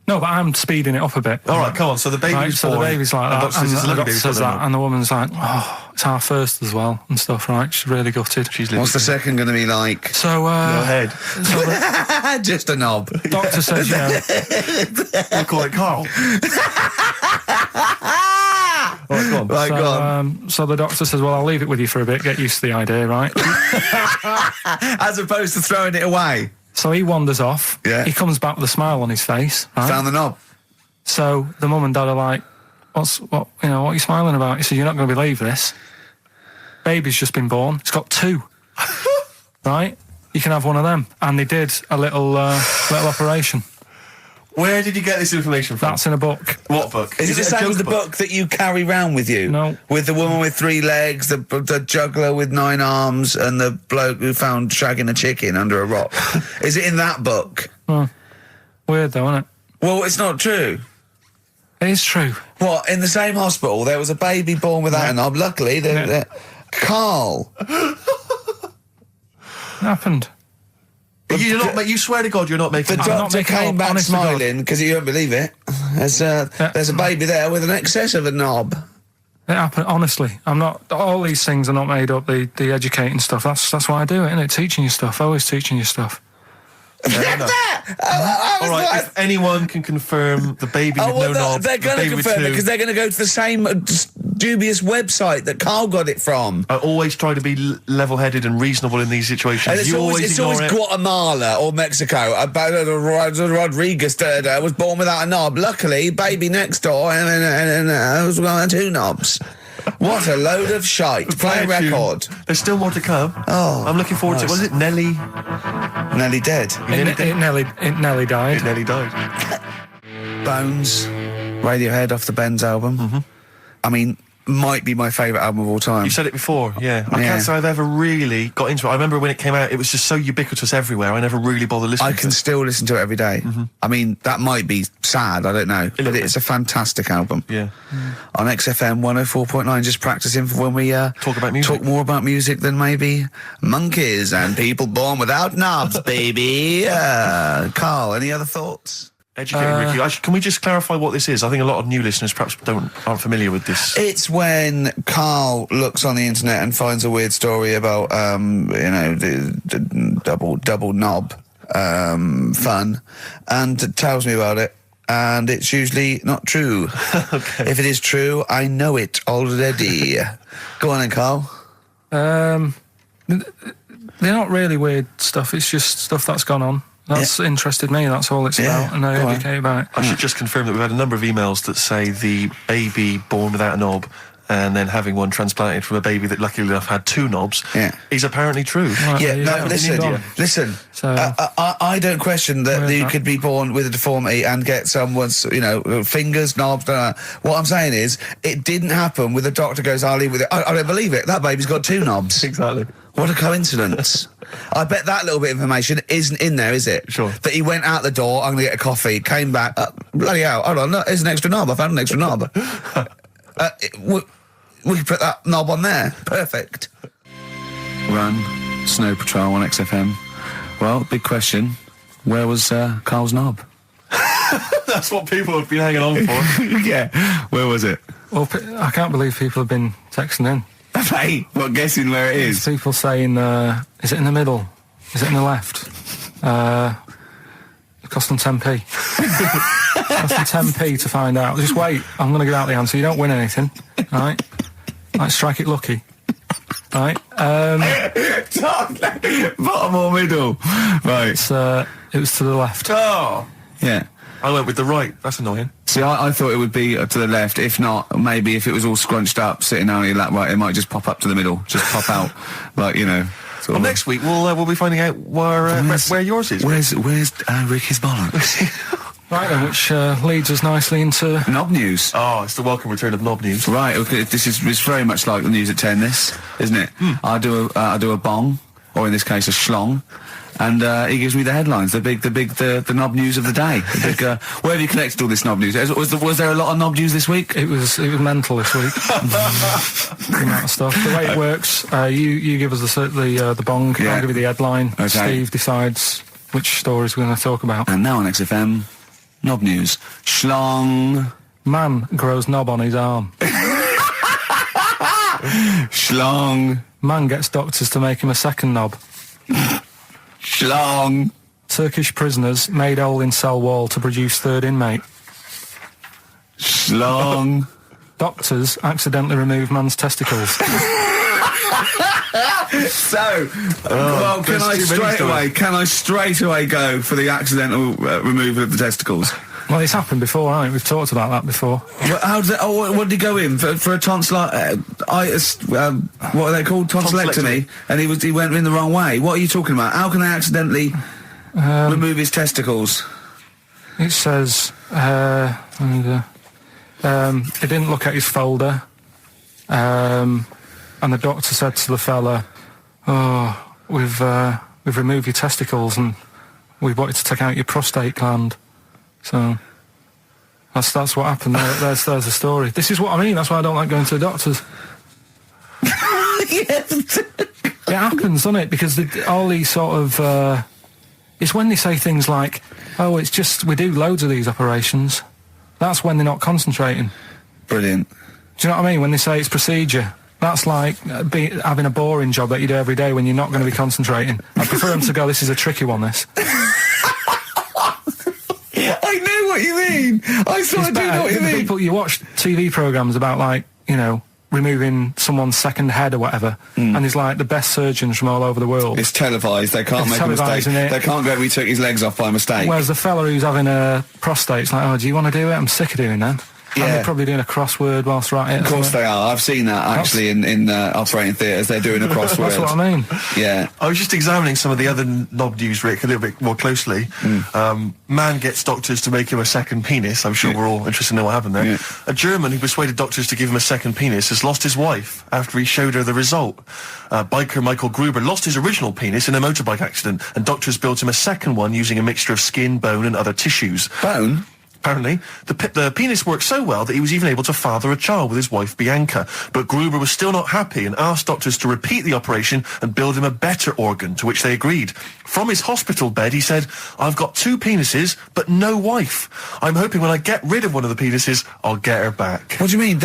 No, but I'm speeding it up a bit. All right, come on. So the baby's Right, so born. the baby's like that, and the doctor says that, and and the woman's like, oh, it's our first as well, and stuff, right? She's really gutted. What's the second going to be like? So, Go ahead. so the Just a knob. doctor says, yeah, We'll call it Carl. All right, go on. Right, go on. so the doctor says, well, I'll leave it with you for a bit, get used to the idea, right? As opposed to throwing it away. So he wanders off. Yeah. He comes back with a smile on his face, right? Found the knob. So the mum and dad are like, what are you smiling about? He said, you're not going to believe this. Baby's just been born. It's got two. Right? You can have one of them. And they did a little operation. Where did you get this information from? That's in a book. What book? Is it the a same as joke the book that you carry round with you? No. With the woman with 3 legs, the juggler with 9 arms, and the bloke who found shagging a chicken under a rock. Is it in that book? Weird though, isn't it? Well, it's not true. It is true. What, in the same hospital, there was a baby born without a knob. Luckily, Carl. It happened. You swear to God you're not making... The I'm not doctor making it came up, back honest to God. smiling because you don't believe it. There's a baby there with an excess of a knob. It happened, honestly. I'm not... All these things are not made up, the educating stuff. That's why I do it, isn't it? Teaching you stuff. Always teaching you stuff. All right, if anyone can confirm the baby with no knob, they're going to the baby with confirm it two... because they're going to go to the same dubious website that Carl got it from. I always try to be level-headed and reasonable in these situations. And it's always Guatemala or Mexico. Rodriguez was born without a knob. Luckily, baby next door and was one 2 knobs. What a load of shite. Play a record. There's still more to come. Oh, I'm looking forward to it. Was it Nelly? Nearly dead. It nearly died. It nearly died. Bones, Radiohead off the Benz album. I mean, might be my favourite album of all time. You said it before, yeah. I can't say I've ever really got into it. I remember when it came out, it was just so ubiquitous everywhere. I never really bothered listening to it. I can still listen to it every day. I mean, that might be sad, I don't know. But it's a fantastic album. Yeah. On XFM 104.9, just practicing for when we talk about music. Talk more about music than maybe monkeys and people born without knobs, baby. Carl, any other thoughts? Educating Ricky. Actually, can we just clarify what this is? I think a lot of new listeners perhaps aren't familiar with this. It's when Carl looks on the internet and finds a weird story about, the double knob fun, and tells me about it. And it's usually not true. Okay. If it is true, I know it already. Go on then, Carl. They're not really weird stuff. It's just stuff that's gone on. That's interested me. That's all it's about, and I educate about it. I should just confirm that we've had a number of emails that say the baby born without a knob and then having one transplanted from a baby that luckily enough had 2 knobs is apparently true. Right, listen. So, I don't question that you could be born with a deformity and get someone's, fingers, knobs. What I'm saying is, it didn't happen with the doctor goes, I'll leave with it. I don't believe it. That baby's got 2 knobs. Exactly. What a coincidence. I bet that little bit of information isn't in there, is it? Sure. That he went out the door, I'm going to get a coffee, came back, bloody hell, hold on, no, there's an extra knob, I found an extra knob. We can put that knob on there. Perfect. Run, Snow Patrol on XFM. Well, big question. Where was Karl's knob? That's what people have been hanging on for. Yeah. Where was it? Well, I can't believe people have been texting in. Hey, what, guessing where it is? People saying, is it in the middle? Is it in the left? It cost them 10p. Cost them 10p to find out. Just wait, I'm going to get out the answer. You don't win anything, right? Like, strike it lucky. Right? Bottom or middle? Right. It was to the left. Oh! Yeah. I went with the right. That's annoying. See, I thought it would be to the left. If not, maybe if it was all scrunched up, sitting down on your lap, right, it might just pop up to the middle. Just pop out, like, you know. Well, next week we'll be finding out where yours is. Where's Ricky's bollocks? Right then, which leads us nicely into knob news. Oh, it's the welcome return of knob news. Right, okay, it's very much like the news at 10. This, isn't it? I do a bong, or in this case a schlong. And he gives me the headlines, the knob news of the day. Where have you collected all this knob news? Was there a lot of knob news this week? It was mental this week. The amount of stuff. The way it works, you give us the bong. Yeah. I'll give you the headline. Okay. Steve decides which stories we're going to talk about. And now on XFM, knob news. Schlong. Man grows knob on his arm. Schlong. Man gets doctors to make him a second knob. Schlong. Turkish prisoners made hole in cell wall to produce third inmate. Schlong. Doctors accidentally remove man's testicles. So, well, can I straight away go for the accidental removal of the testicles? Well, it's happened before, hasn't it? We've talked about that before. How did what did he go in for a tonsillitis? What are they called? Tonsillectomy. And he went in the wrong way. What are you talking about? How can they accidentally remove his testicles? It says he didn't look at his folder, and the doctor said to the fella, "Oh, we've removed your testicles and we wanted to take out your prostate gland." So that's what happened. There's the story. This is what I mean. That's why I don't like going to the doctors. It happens, doesn't it? Because all these sort of it's when they say things like, "Oh, it's just we do loads of these operations." That's when they're not concentrating. Brilliant. Do you know what I mean? When they say it's procedure, that's like having a boring job that you do every day when you're not going to be concentrating. I prefer them to go, "This is a tricky one, this." I know what you mean. I sort of do know what you mean. You watch TV programmes about, like, you know, removing someone's second head or whatever, and there's like the best surgeons from all over the world. It's televised. They can't make a mistake. They can't go, "We took his legs off by mistake." Whereas the fella who's having a prostate's like, "Oh, do you want to do it? I'm sick of doing that." Yeah. And they're probably doing a crossword whilst we're at it. Of course they are. I've seen that actually in operating theatres. They're doing a crossword. That's what I mean. Yeah. I was just examining some of the other knob news, Rick, a little bit more closely. Man gets doctors to make him a second penis. I'm sure we're all interested to know what happened there. Yeah. A German who persuaded doctors to give him a second penis has lost his wife after he showed her the result. Biker Michael Gruber lost his original penis in a motorbike accident, and doctors built him a second one using a mixture of skin, bone and other tissues. Bone? Apparently, the penis worked so well that he was even able to father a child with his wife Bianca. But Gruber was still not happy and asked doctors to repeat the operation and build him a better organ, to which they agreed. From his hospital bed, he said, "I've got 2 penises, but no wife. I'm hoping when I get rid of one of the penises, I'll get her back." What do you mean?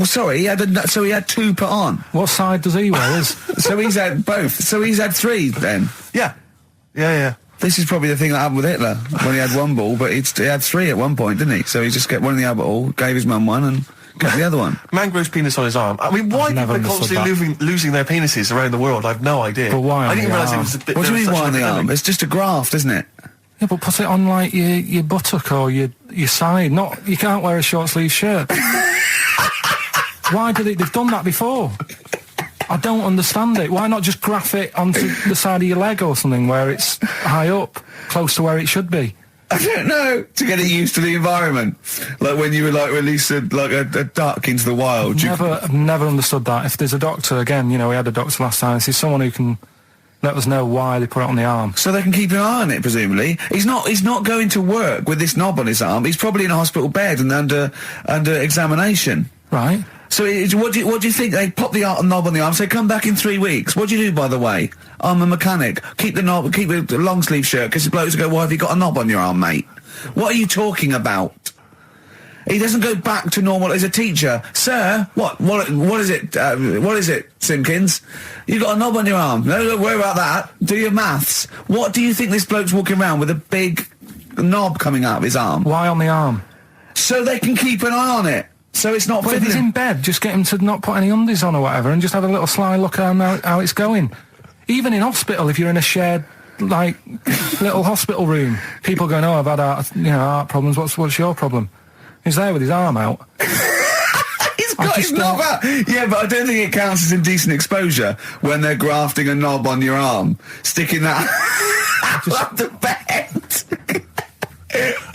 Sorry, he had 2 put on. What side does he wear? So he's had both. So he's had 3 then. Yeah. This is probably the thing that happened with Hitler, when he had 1 ball, but he had 3 at one point, didn't he? So he just kept one in the Albert Hall, gave his mum one, and kept the other one. Man grows penis on his arm. I mean, why people are constantly losing their penises around the world? I've no idea. But why on I didn't the realise it arm? was a bit... What do you mean, why on the arm? It's just a graft, isn't it? Yeah, but put it on, like, your buttock or your side. You can't wear a short sleeve shirt. Why do they've done that before? I don't understand it. Why not just graph it onto the side of your leg or something where it's high up, close to where it should be? I don't know. To get it used to the environment, like when you were like released a duck into the wild. I've never understood that. If there's a doctor, again, we had a doctor last time. There's someone who can let us know why they put it on the arm. So they can keep an eye on it, presumably. He's not going to work with this knob on his arm. He's probably in a hospital bed and under examination. Right. So what do you think? They pop the knob on the arm, say, come back in 3 weeks. What do you do, by the way? I'm a mechanic. Keep the long sleeve shirt, because the blokes go, why have you got a knob on your arm, mate? What are you talking about? He doesn't go back to normal as a teacher. Sir, what is it, Simpkins? You got a knob on your arm. No, don't worry about that. Do your maths. What do you think this bloke's walking around with a big knob coming out of his arm? Why on the arm? So they can keep an eye on it. So it's not... But if he's in bed, just get him to not put any undies on or whatever and just have a little sly look at how it's going. Even in hospital, if you're in a shared, little hospital room, people going, oh, I've had heart problems, what's your problem? He's there with his arm out. He's got his knob out! Yeah, but I don't think it counts as indecent exposure when they're grafting a knob on your arm, sticking that up the bed.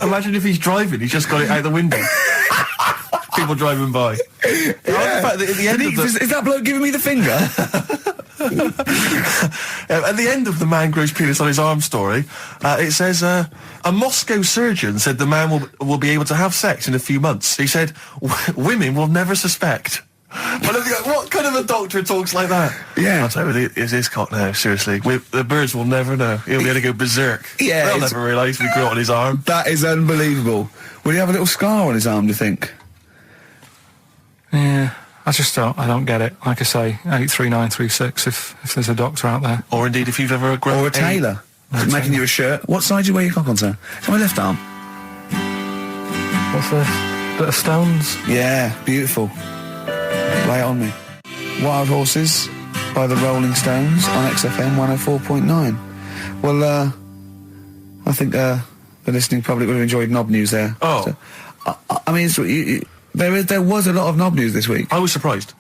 Imagine if he's driving, he's just got it out the window. People driving by. Yeah. In fact, at the end is that bloke giving me the finger? At the end of the man grows penis on his arm story, it says, a Moscow surgeon said the man will be able to have sex in a few months. He said, women will never suspect. But what kind of a doctor talks like that? Yeah. I'll tell you, is this cock now, seriously? The birds will never know. He'll be able to go berserk. Yeah. They'll never realise we grew it on his arm. That is unbelievable. Will he have a little scar on his arm, do you think? Yeah, I don't get it. Like I say, 83936 if there's a doctor out there. Or indeed if you've ever grown... Or a tailor. Making you a shirt. What side do you wear your cock on, sir? It's on my left arm. What's this? Bit of stones? Yeah, beautiful. Lay it on me. Wild Horses by the Rolling Stones on XFM 104.9. Well, I think the listening public would have enjoyed knob news there. Oh. So, I mean, there was a lot of knob news this week. I was surprised.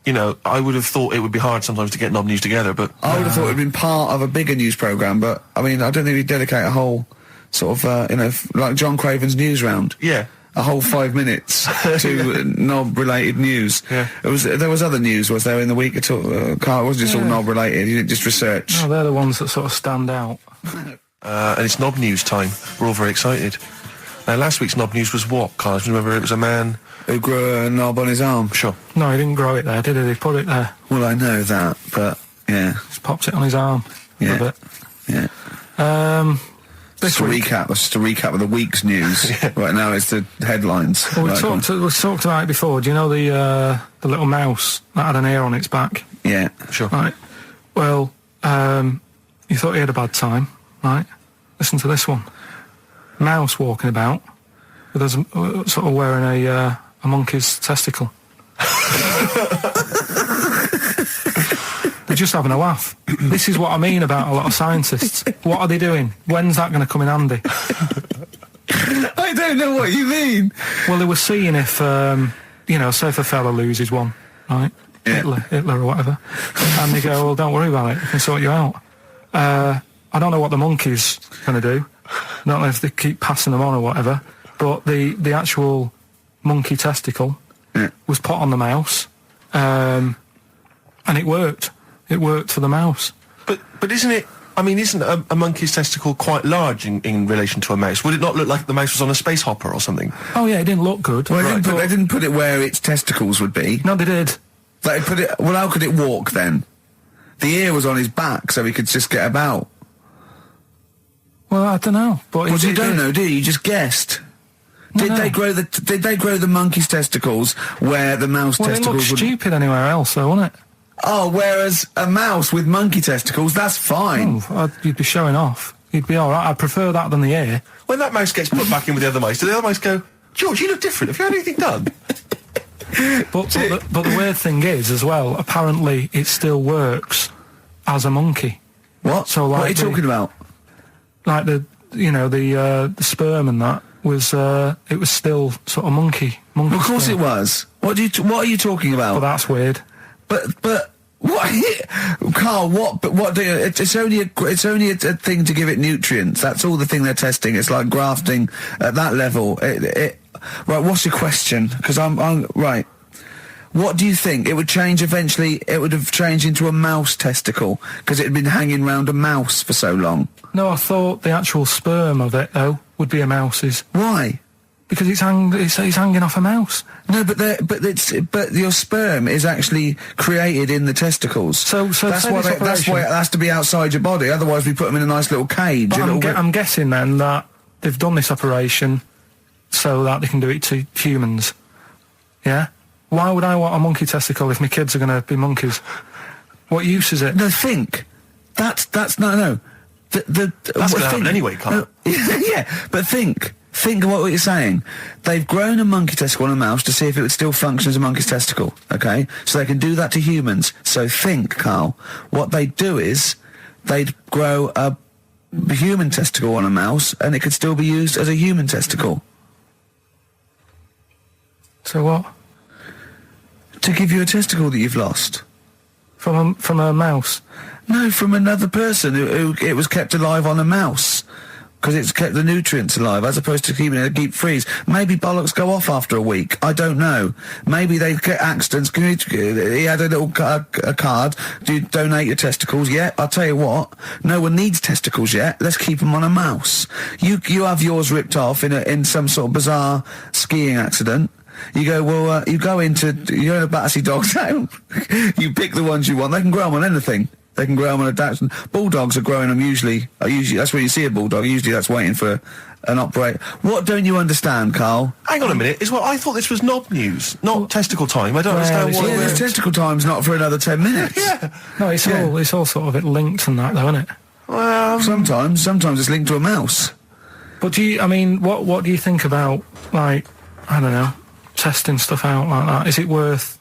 I would have thought it would be hard sometimes to get knob news together, but... I would have thought it would have been part of a bigger news programme, but, I mean, I don't think we'd dedicate a whole sort of, like John Craven's news round. Yeah. A whole 5 minutes to knob-related news. Yeah. There was other news, was there, in the week at all? Carl, it wasn't just all knob-related, you didn't just research. No, they're the ones that sort of stand out. And it's knob news time. We're all very excited. Now, last week's knob news was what, Carl? Do you remember it was a man... who grew a knob on his arm? Sure. No, he didn't grow it there, did he? He put it there. Well, I know that, but, yeah. Just popped it on his arm. Yeah. A bit. Yeah. Just a recap of the week's news. Yeah. Right now it's the headlines. Well, we talked about it before. Do you know the little mouse that had an ear on its back? Yeah. Sure. Right. Well, you thought he had a bad time, right? Listen to this one. Mouse walking about with us sort of wearing a monkey's testicle. They're just having a laugh. This is what I mean about a lot of scientists. What are they doing? When's that going to come in handy? I don't know what you mean. Well, they were seeing if, say if a fella loses one, right? Yeah. Hitler or whatever. And they go, well, don't worry about it. We can sort you out. I don't know what the monkey's going to do. I don't know if they keep passing them on or whatever. But the actual monkey testicle was put on the mouse. And it worked. It worked for the mouse. But isn't it... I mean, isn't a monkey's testicle quite large in relation to a mouse? Would it not look like the mouse was on a space hopper or something? Oh, yeah, it didn't look good. Well, they didn't put it where its testicles would be. No, they did. They put it... Well, how could it walk, then? The ear was on his back, so he could just get about. Well, I don't know. But you don't know, do you? You just guessed. Did they grow the monkey's testicles where the mouse testicles would... Well, it looked stupid anywhere else, though, wouldn't it? Oh, whereas a mouse with monkey testicles, that's fine. Oh, you'd be showing off. You'd be all right. I'd prefer that than the ear. When that mouse gets put back in with the other mice, do the other mice go, George, you look different. Have you had anything done? But the weird thing is, as well, apparently it still works as a monkey. What? So, like, what are you talking about? Like the sperm and that was it was still sort of monkey. Of course sperm. it was. What are you talking about? But that's weird. But What, Carl? What? But what? It's only a thing to give it nutrients. That's all the thing they're testing. It's like grafting at that level. Right. What's your question? Because I'm right. What do you think? It would change eventually. It would have changed into a mouse testicle because it had been hanging round a mouse for so long. No, I thought the actual sperm of it though would be a mouse's. Why? Because it's hanging off a mouse. No, but your sperm is actually created in the testicles. So that's why it has to be outside your body. Otherwise, we put them in a nice little cage. But I'm guessing then that they've done this operation so that they can do it to humans. Yeah. Why would I want a monkey testicle if my kids are going to be monkeys? What use is it? No, think. That's no. That's going to happen anyway, Carl. No, yeah, but think. Think of what you're saying. They've grown a monkey testicle on a mouse to see if it would still function as a monkey's testicle, okay? So they can do that to humans. So think, Carl, what they'd do is they'd grow a human testicle on a mouse and it could still be used as a human testicle. So what? To give you a testicle that you've lost. From a mouse? No, from another person who it was kept alive on a mouse. Because it's kept the nutrients alive, as opposed to keeping it in a deep freeze. Maybe bollocks go off after a week. I don't know. Maybe they get accidents. He had a little a card. Do you donate your testicles? Yeah, I'll tell you what. No one needs testicles yet. Let's keep them on a mouse. You have yours ripped off in some sort of bizarre skiing accident. You go, well, you're in a Battersea dog town. You pick the ones you want. They can grow them on anything. They can grow them on a Dachshund. Bulldogs are growing them usually, that's where you see a bulldog. Usually that's waiting for an operator. What don't you understand, Carl? Hang on a minute. I thought this was knob news, not testicle time. I don't understand what this testicle time's not for another 10 minutes. Yeah. No, it's all sort of linked and that, though, isn't it? Well, sometimes it's linked to a mouse. But what do you think about, like, I don't know, testing stuff out like that? Is it worth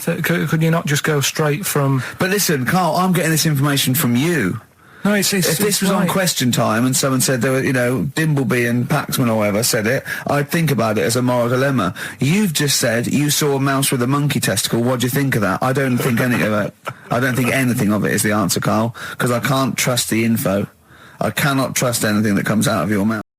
it? Could you not just go straight from... But listen, Carl, I'm getting this information from you. No, if this was on Question Time and someone said there were, Dimbleby and Paxman or whoever said it, I'd think about it as a moral dilemma. You've just said you saw a mouse with a monkey testicle. What do you think of that? I don't think anything of it. I don't think anything of it is the answer, Carl, because I can't trust the info. I cannot trust anything that comes out of your mouth.